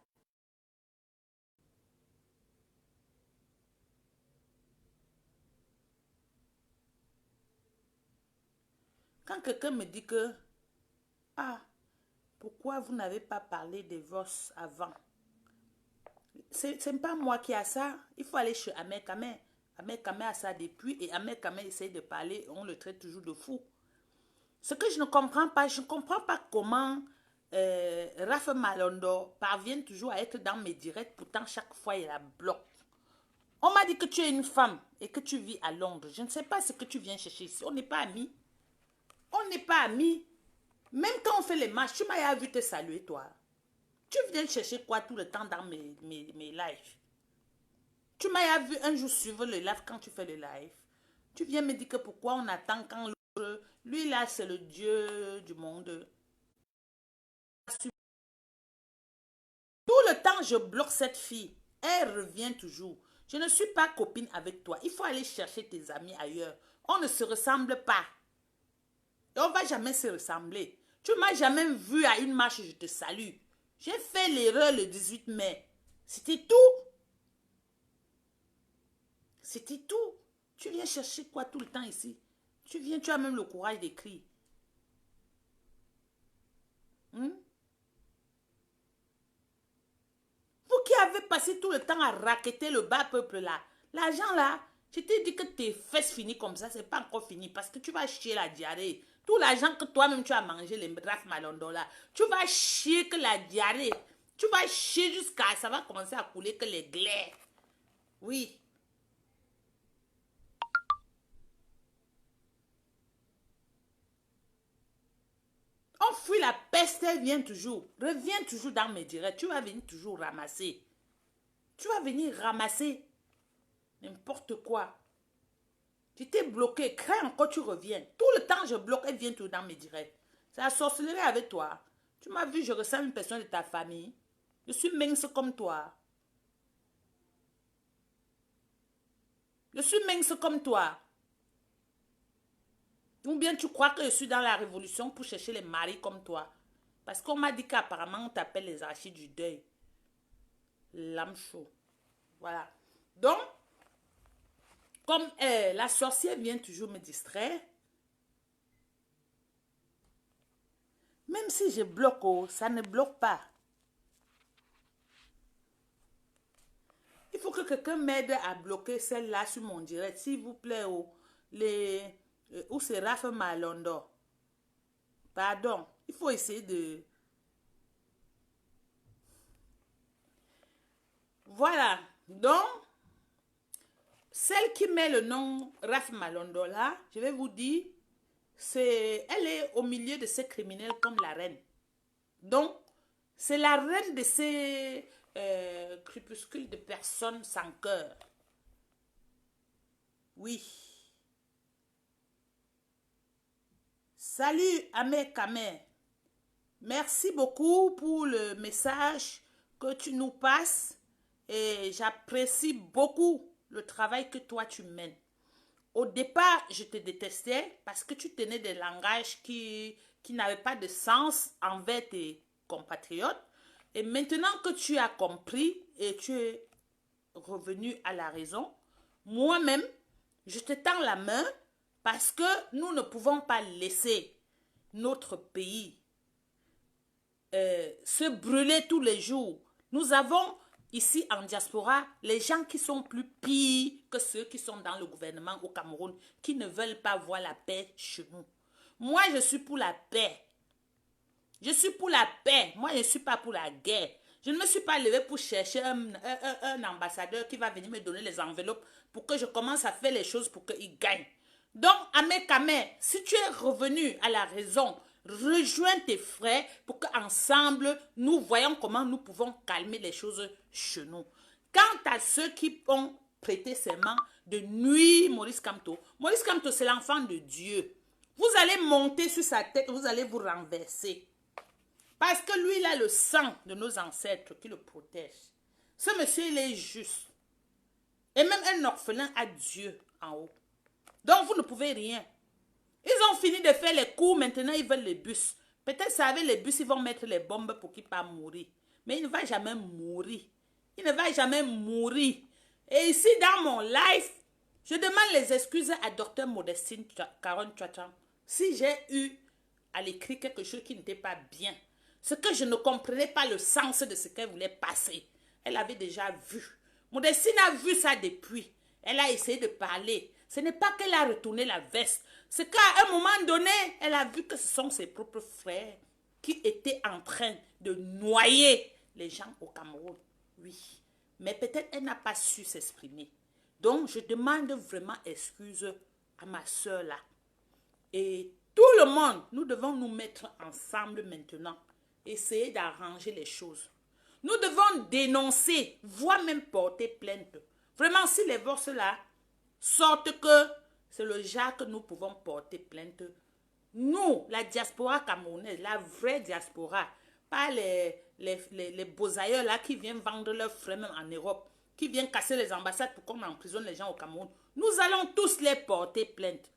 S1: quand quelqu'un me dit que, ah, pourquoi vous n'avez pas parlé de divorce avant? C'est pas moi qui a ça. Il faut aller chez Ahmed Kamé. Ahmed Kamé a ça depuis et Ahmed Kamé essaye de parler. On le traite toujours de fou. Ce que je ne comprends pas, je ne comprends pas comment Raphaël Malondo parvient toujours à être dans mes directs. Pourtant, chaque fois, il la bloque. On m'a dit que tu es une femme et que tu vis à Londres. Je ne sais pas ce que tu viens chercher ici. On n'est pas amis. On n'est pas amis. Même quand on fait les matchs, tu m'as vu te saluer, toi. Tu viens chercher quoi tout le temps dans mes lives? Tu m'as vu un jour suivre le live quand tu fais le live. Tu viens me dire que pourquoi on attend quand l'autre... Lui là, c'est le Dieu du monde. quand je bloque cette fille, elle revient toujours. Je ne suis pas copine avec toi. Il faut aller chercher tes amis ailleurs. On ne se ressemble pas. Et on ne va jamais se ressembler. Tu ne m'as jamais vu à une marche, je te salue. J'ai fait l'erreur le 18 mai. C'était tout. C'était tout. Tu viens chercher quoi tout le temps ici? Tu viens, tu as même le courage d'écrire. Vous qui avez passé tout le temps à raqueter le bas peuple là, l'argent là, je t'ai dit que tes fesses finissent comme ça, c'est pas encore fini parce que tu vas chier la diarrhée. Tout l'argent que toi-même tu as mangé, les Raf Malondo là, tu vas chier que la diarrhée. Tu vas chier jusqu'à ça va commencer à couler que les glaires. Oui. On fuit la peste, elle vient toujours. Reviens toujours dans mes directs. Tu vas venir toujours ramasser. Tu vas venir ramasser n'importe quoi. Tu t'es bloqué. Crée encore, tu reviens. Tout le temps, je bloque, elle vient toujours dans mes directs. C'est la sorcellerie avec toi. Tu m'as vu, je ressemble à une personne de ta famille. Je suis mince comme toi. Je suis mince comme toi. Ou bien tu crois que je suis dans la révolution pour chercher les maris comme toi. Parce qu'on m'a dit qu'apparemment on t'appelle les archives du deuil. L'âme chaud. Voilà. Donc, comme la sorcière vient toujours me distraire, même si je bloque, oh, ça ne bloque pas. Il faut que quelqu'un m'aide à bloquer celle-là sur mon direct, s'il vous plaît. Oh, où c'est Raphaël Malondo. Pardon, il faut essayer de... Voilà, donc, celle qui met le nom Raphaël Malondo là, je vais vous dire, elle est au milieu de ces criminels comme la reine. Donc, c'est la reine de ces crépuscules de personnes sans cœur. Oui. Salut Ahmed Kamer. Merci beaucoup pour le message que tu nous passes et j'apprécie beaucoup le travail que toi tu mènes. Au départ, je te détestais parce que tu tenais des langages qui n'avaient pas de sens envers tes compatriotes. Et maintenant que tu as compris et tu es revenu à la raison, moi-même, je te tends la main parce que nous ne pouvons pas laisser notre pays se brûler tous les jours. Nous avons ici en diaspora les gens qui sont plus pires que ceux qui sont dans le gouvernement au Cameroun, qui ne veulent pas voir la paix chez nous. Moi, je suis pour la paix. Je suis pour la paix. Moi, je ne suis pas pour la guerre. Je ne me suis pas levée pour chercher un ambassadeur qui va venir me donner les enveloppes pour que je commence à faire les choses pour qu'il gagne. Donc, Ahmed Kamer, si tu es revenu à la raison, rejoins tes frères pour qu'ensemble, nous voyons comment nous pouvons calmer les choses chez nous. Quant à ceux qui ont prêté serment de nuire Maurice Kamto c'est l'enfant de Dieu. Vous allez monter sur sa tête, vous allez vous renverser. Parce que lui, il a le sang de nos ancêtres qui le protège. Ce monsieur, il est juste. Et même un orphelin a Dieu en haut. Donc, vous ne pouvez rien. Ils ont fini de faire les cours, maintenant ils veulent les bus. Peut-être ça avec les bus, ils vont mettre les bombes pour qu'il ne pas mourir. Mais il ne va jamais mourir. Il ne va jamais mourir. Et ici, dans mon live, je demande les excuses à Dr Modestine Caron Tchouatcham si j'ai eu à l'écrit quelque chose qui n'était pas bien. Ce que je ne comprenais pas le sens de ce qu'elle voulait passer. Elle avait déjà vu. Modestine a vu ça depuis. Elle a essayé de parler. Ce n'est pas qu'elle a retourné la veste. C'est qu'à un moment donné, elle a vu que ce sont ses propres frères qui étaient en train de noyer les gens au Cameroun. Oui. Mais peut-être elle n'a pas su s'exprimer. Donc, je demande vraiment excuse à ma soeur là. Et tout le monde, nous devons nous mettre ensemble maintenant. Essayer d'arranger les choses. Nous devons dénoncer, voire même porter plainte. Vraiment, si les voix là sortent que c'est le genre que nous pouvons porter plainte. Nous, la diaspora camerounaise, la vraie diaspora, Pas les beaux ailleurs là qui viennent vendre leurs frères même en Europe, qui viennent casser les ambassades pour qu'on emprisonne les gens au Cameroun. Nous allons tous les porter plainte.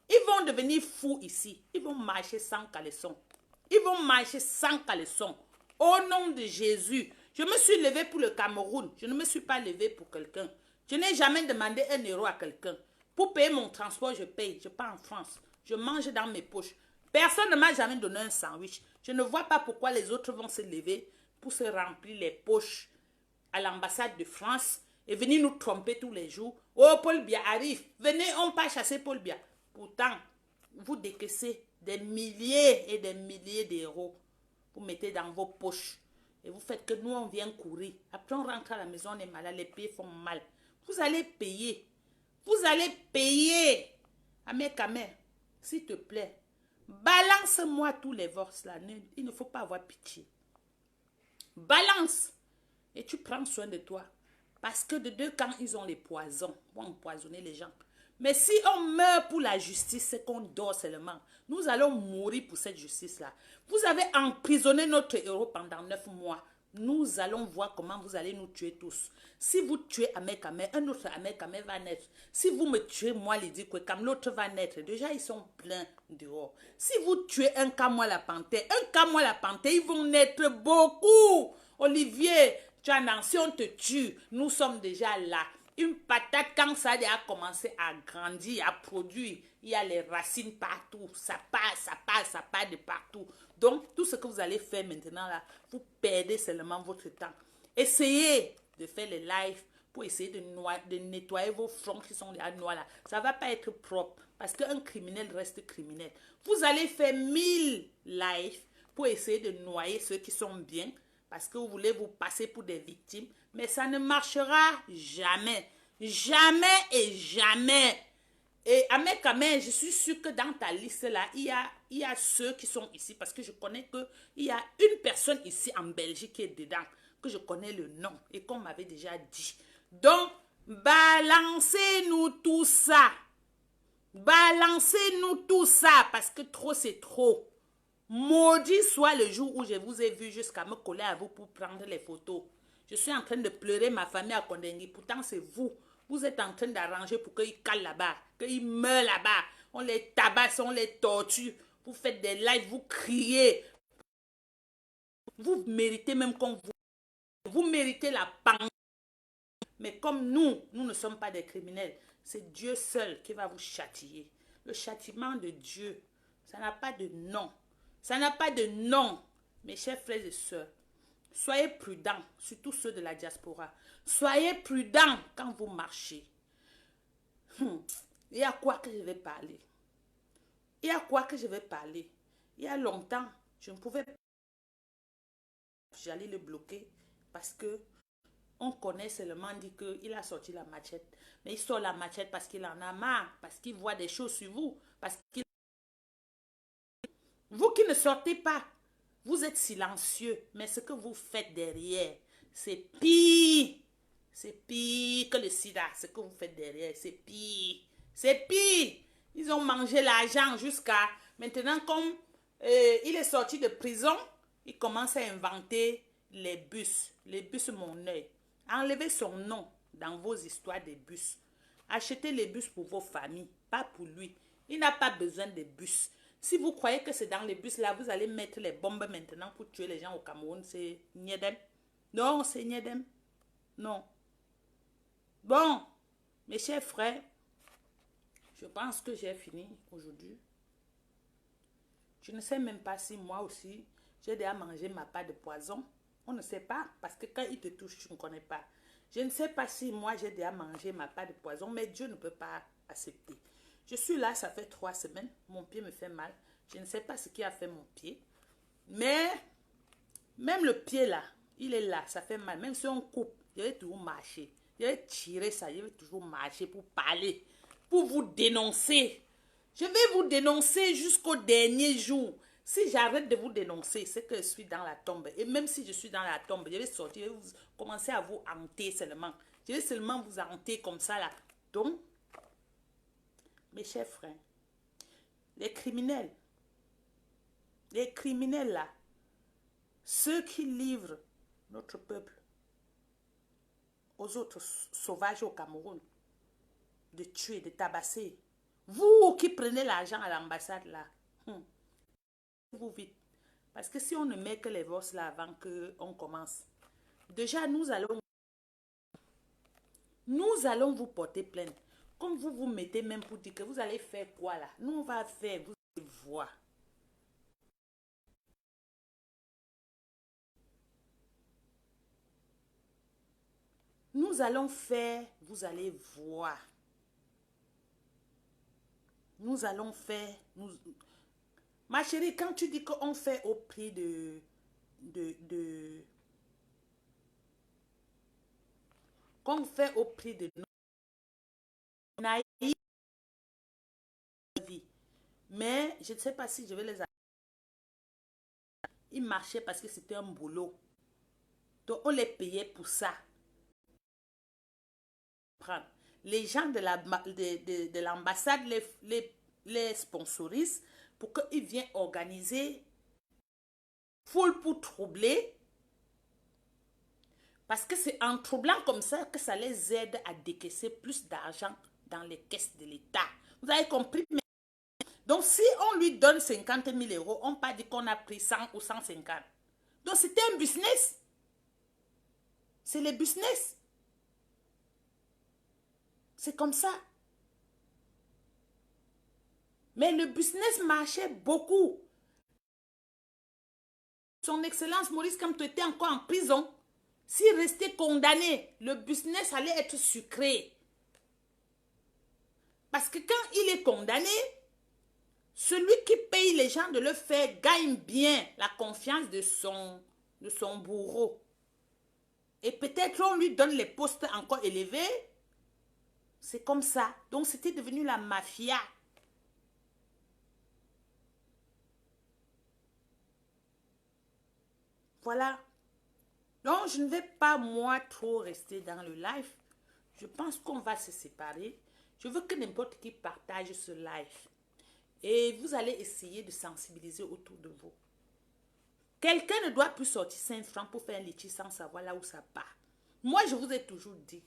S1: Ils vont devenir fous ici. Ils vont marcher sans caleçon. Ils vont marcher sans caleçon. Au nom de Jésus, je me suis levée pour le Cameroun. Je ne me suis pas levée pour quelqu'un. Je n'ai jamais demandé 1 € à quelqu'un. Pour payer mon transport, je paye. Je pars en France. Je mange dans mes poches. Personne ne m'a jamais donné un sandwich. Je ne vois pas pourquoi les autres vont se lever pour se remplir les poches à l'ambassade de France et venir nous tromper tous les jours. Oh, Paul Biya arrive. Venez, on part chasser Paul Biya. Pourtant, vous décaissez des milliers et des milliers d'euros. Vous mettez dans vos poches. Et vous faites que nous, on vient courir. Après, on rentre à la maison, on est malade, les pieds font mal. Vous allez payer. Vous allez payer. Amé Kamé, s'il te plaît, balance-moi tous les divorces là. Il ne faut pas avoir pitié. Balance. Et tu prends soin de toi. Parce que de deux camps, ils ont les poisons. Vont empoisonner les gens. Mais si on meurt pour la justice, c'est qu'on dort seulement. Nous allons mourir pour cette justice-là. Vous avez emprisonné notre héros pendant 9 mois. Nous allons voir comment vous allez nous tuer tous. Si vous tuez Ahmed Kamé, un autre Ahmed Kamé va naître. Si vous me tuez, moi, Lydie Kwekam, l'autre va naître. Déjà, ils sont pleins dehors. Si vous tuez un cas, moi, la panthère, ils vont naître beaucoup. Olivier, tu as un, si on te tue, nous sommes déjà là. Une patate, quand ça a commencé à grandir, à produire, il y a les racines partout. Ça part de partout. Donc, tout ce que vous allez faire maintenant, là, vous perdez seulement votre temps. Essayez de faire les lives pour essayer de nettoyer vos fronts qui sont déjà noirs là. Ça ne va pas être propre parce qu'un criminel reste criminel. Vous allez faire 1000 lives pour essayer de noyer ceux qui sont bien parce que vous voulez vous passer pour des victimes. Mais ça ne marchera jamais. Jamais et jamais. Et Ahmed Kamé, je suis sûre que dans ta liste là, il y a ceux qui sont ici parce que je connais qu'il y a une personne ici en Belgique qui est dedans, que je connais le nom et qu'on m'avait déjà dit. Donc, balancez-nous tout ça. Balancez-nous tout ça parce que trop c'est trop. Maudit soit le jour où je vous ai vu jusqu'à me coller à vous pour prendre les photos. Je suis en train de pleurer ma famille à Kondengui. Pourtant, c'est vous. Vous êtes en train d'arranger pour qu'ils calent là-bas, qu'ils meurent là-bas. On les tabasse, on les torture. Vous faites des lives, vous criez. Vous méritez même qu'on vous... Vous méritez la panne. Mais comme nous ne sommes pas des criminels, c'est Dieu seul qui va vous châtier. Le châtiment de Dieu, ça n'a pas de nom. Ça n'a pas de nom. Mes chers frères et sœurs, soyez prudents, surtout ceux de la diaspora. Soyez prudents quand vous marchez. Il y a quoi que je vais parler? Il y a quoi que je vais parler? Il y a longtemps, je ne pouvais pas. J'allais le bloquer parce que on connaît seulement dit qu'il a sorti la machette. Mais il sort la machette parce qu'il en a marre, parce qu'il voit des choses sur vous, parce qu'il... Vous qui ne sortez pas, vous êtes silencieux, mais ce que vous faites derrière, c'est pire. C'est pire que le sida. Ce que vous faites derrière, c'est pire. C'est pire. Ils ont mangé l'argent jusqu'à... Maintenant, comme il est sorti de prison, il commence à inventer les bus. Les bus mon œil. Enlevez son nom dans vos histoires des bus. Achetez les bus pour vos familles, pas pour lui. Il n'a pas besoin de bus. Si vous croyez que c'est dans les bus là, vous allez mettre les bombes maintenant pour tuer les gens au Cameroun, c'est Niedem. Non, c'est Niedem. Non. Bon, mes chers frères, je pense que j'ai fini aujourd'hui. Je ne sais même pas si moi aussi, j'ai déjà mangé ma part de poison. On ne sait pas, parce que quand il te touche, tu ne connais pas. Je ne sais pas si moi, j'ai déjà mangé ma part de poison, mais Dieu ne peut pas accepter. Je suis là, ça fait 3 semaines. Mon pied me fait mal. Je ne sais pas ce qui a fait mon pied. Mais, même le pied là, il est là, ça fait mal. Même si on coupe, je vais toujours marcher. Je vais tirer ça, je vais toujours marcher pour parler, pour vous dénoncer. Je vais vous dénoncer jusqu'au dernier jour. Si j'arrête de vous dénoncer, c'est que je suis dans la tombe. Et même si je suis dans la tombe, je vais sortir, je vais commencer à vous hanter seulement. Je vais seulement vous hanter comme ça là. Donc, mes chers frères, les criminels là, Ceux qui livrent notre peuple aux autres sauvages au Cameroun, de tuer, de tabasser. Vous qui prenez l'argent à l'ambassade là, vous vite. Parce que si on ne met que les vosses là avant qu'on commence, déjà nous allons vous porter plainte. Comme vous vous mettez même pour dire que vous allez faire quoi là? Nous on va faire, vous allez voir. Nous allons faire, vous allez voir. Nous allons faire, ma chérie, quand tu dis qu'on fait au prix de qu'on fait au prix de notre vie, mais je ne sais pas si je vais les... Ils marchaient parce que c'était un boulot. Donc on les payait pour ça. Les gens de l'ambassade les sponsorisent pour qu'ils viennent organiser foule pour troubler. Parce que c'est en troublant comme ça que ça les aide à décaisser plus d'argent dans les caisses de l'État. Vous avez compris? Donc si on lui donne 50 000 euros, on ne peut pas dire qu'on a pris 100 ou 150. Donc c'était un business. C'est le business. C'est comme ça. Mais le business marchait beaucoup. Son Excellence Maurice Kamto était encore en prison. S'il restait condamné, le business allait être sucré. Parce que quand il est condamné, celui qui paye les gens de le faire gagne bien la confiance de son bourreau. Et peut-être on lui donne les postes encore élevés. C'est comme ça. Donc c'était devenu la mafia. Voilà. Donc je ne vais pas moi trop rester dans le live. Je pense qu'on va se séparer. Je veux que n'importe qui partage ce live. Et vous allez essayer de sensibiliser autour de vous. Quelqu'un ne doit plus sortir 5 francs pour faire un litige sans savoir là où ça part. Moi, je vous ai toujours dit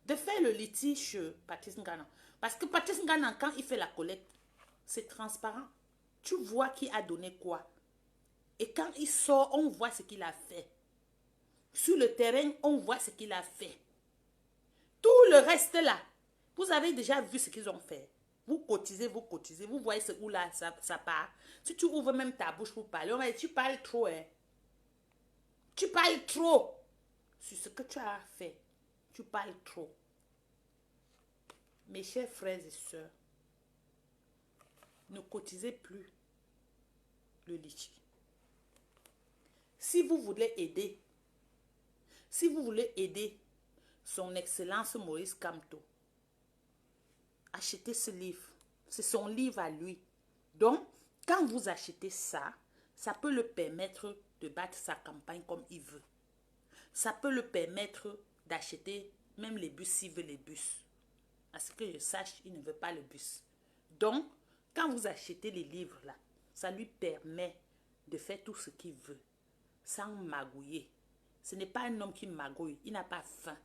S1: de faire le litige chez Patrice Ngana. Parce que Patrice Ngana, quand il fait la collecte, c'est transparent. Tu vois qui a donné quoi. Et quand il sort, on voit ce qu'il a fait. Sur le terrain, on voit ce qu'il a fait. Tout le reste là, vous avez déjà vu ce qu'ils ont fait. Vous cotisez, vous voyez ce où là, ça part. Si tu ouvres même ta bouche pour parler, on va dire, tu parles trop, hein. Tu parles trop sur ce que tu as fait. Tu parles trop. Mes chers frères et sœurs, ne cotisez plus le litchi. Si vous voulez aider, son Excellence Maurice Kamto, achetez ce livre. C'est son livre à lui. Donc, quand vous achetez ça, ça peut le permettre de battre sa campagne comme il veut. Ça peut le permettre d'acheter même les bus s'il veut les bus. À ce que je sache, il ne veut pas le bus. Donc, quand vous achetez les livres là, ça lui permet de faire tout ce qu'il veut, sans magouiller. Ce n'est pas un homme qui magouille, il n'a pas faim.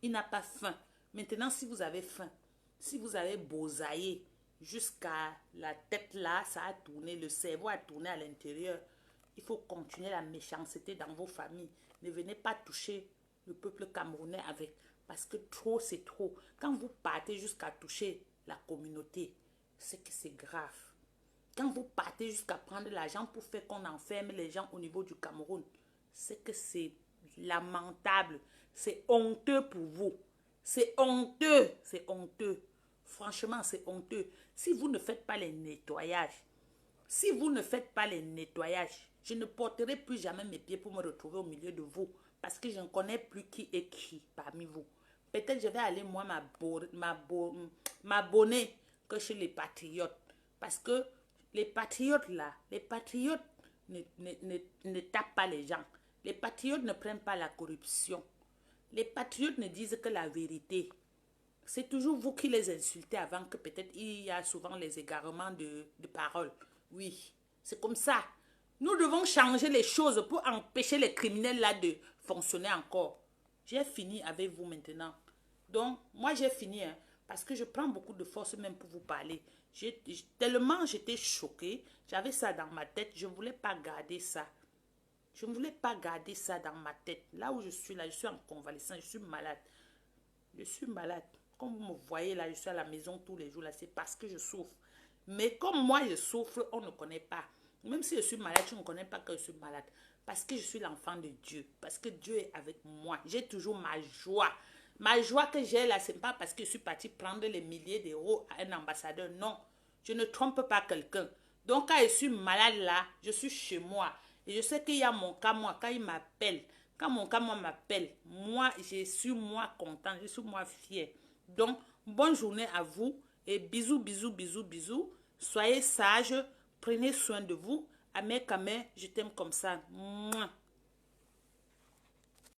S1: Il n'a pas faim. Maintenant, si vous avez faim, si vous avez bosaillé jusqu'à la tête là, ça a tourné, le cerveau a tourné à l'intérieur, il faut continuer la méchanceté dans vos familles. Ne venez pas toucher le peuple camerounais avec, parce que trop c'est trop. Quand vous partez jusqu'à toucher la communauté, c'est que c'est grave. Quand vous partez jusqu'à prendre l'argent pour faire qu'on enferme les gens au niveau du Cameroun, c'est que c'est lamentable. C'est honteux pour vous. C'est honteux. C'est honteux. Franchement, c'est honteux. Si vous ne faites pas les nettoyages, je ne porterai plus jamais mes pieds pour me retrouver au milieu de vous. Parce que je ne connais plus qui est qui parmi vous. Peut-être je vais aller moi m'abonner que chez les patriotes. Parce que les patriotes là, ne tapent pas les gens. Les patriotes ne prennent pas la corruption. Les patriotes ne disent que la vérité. C'est toujours vous qui les insultez avant que peut-être il y a souvent les égarements de parole. Oui, c'est comme ça. Nous devons changer les choses pour empêcher les criminels là de fonctionner encore. J'ai fini avec vous maintenant. Donc, moi j'ai fini, hein, parce que je prends beaucoup de force même pour vous parler. Tellement j'étais choquée, j'avais ça dans ma tête, je ne voulais pas garder ça. Je ne voulais pas garder ça dans ma tête. Là où je suis en convalescence, je suis malade. Je suis malade. Comme vous me voyez là, je suis à la maison tous les jours là, c'est parce que je souffre. Mais comme moi je souffre, on ne connaît pas. Même si je suis malade, tu ne connais pas que je suis malade. Parce que je suis l'enfant de Dieu. Parce que Dieu est avec moi. J'ai toujours ma joie. Ma joie que j'ai là, ce n'est pas parce que je suis partie prendre les milliers d'euros à un ambassadeur. Non, je ne trompe pas quelqu'un. Donc quand je suis malade là, je suis chez moi. Et je sais qu'il y a mon cas, moi, quand il m'appelle. Quand mon cas, moi, m'appelle, moi, je suis moi content, je suis moi fier. Donc, bonne journée à vous et bisous, bisous, bisous, bisous. Soyez sages, prenez soin de vous. Amé Kamé, je t'aime comme ça. Mouah.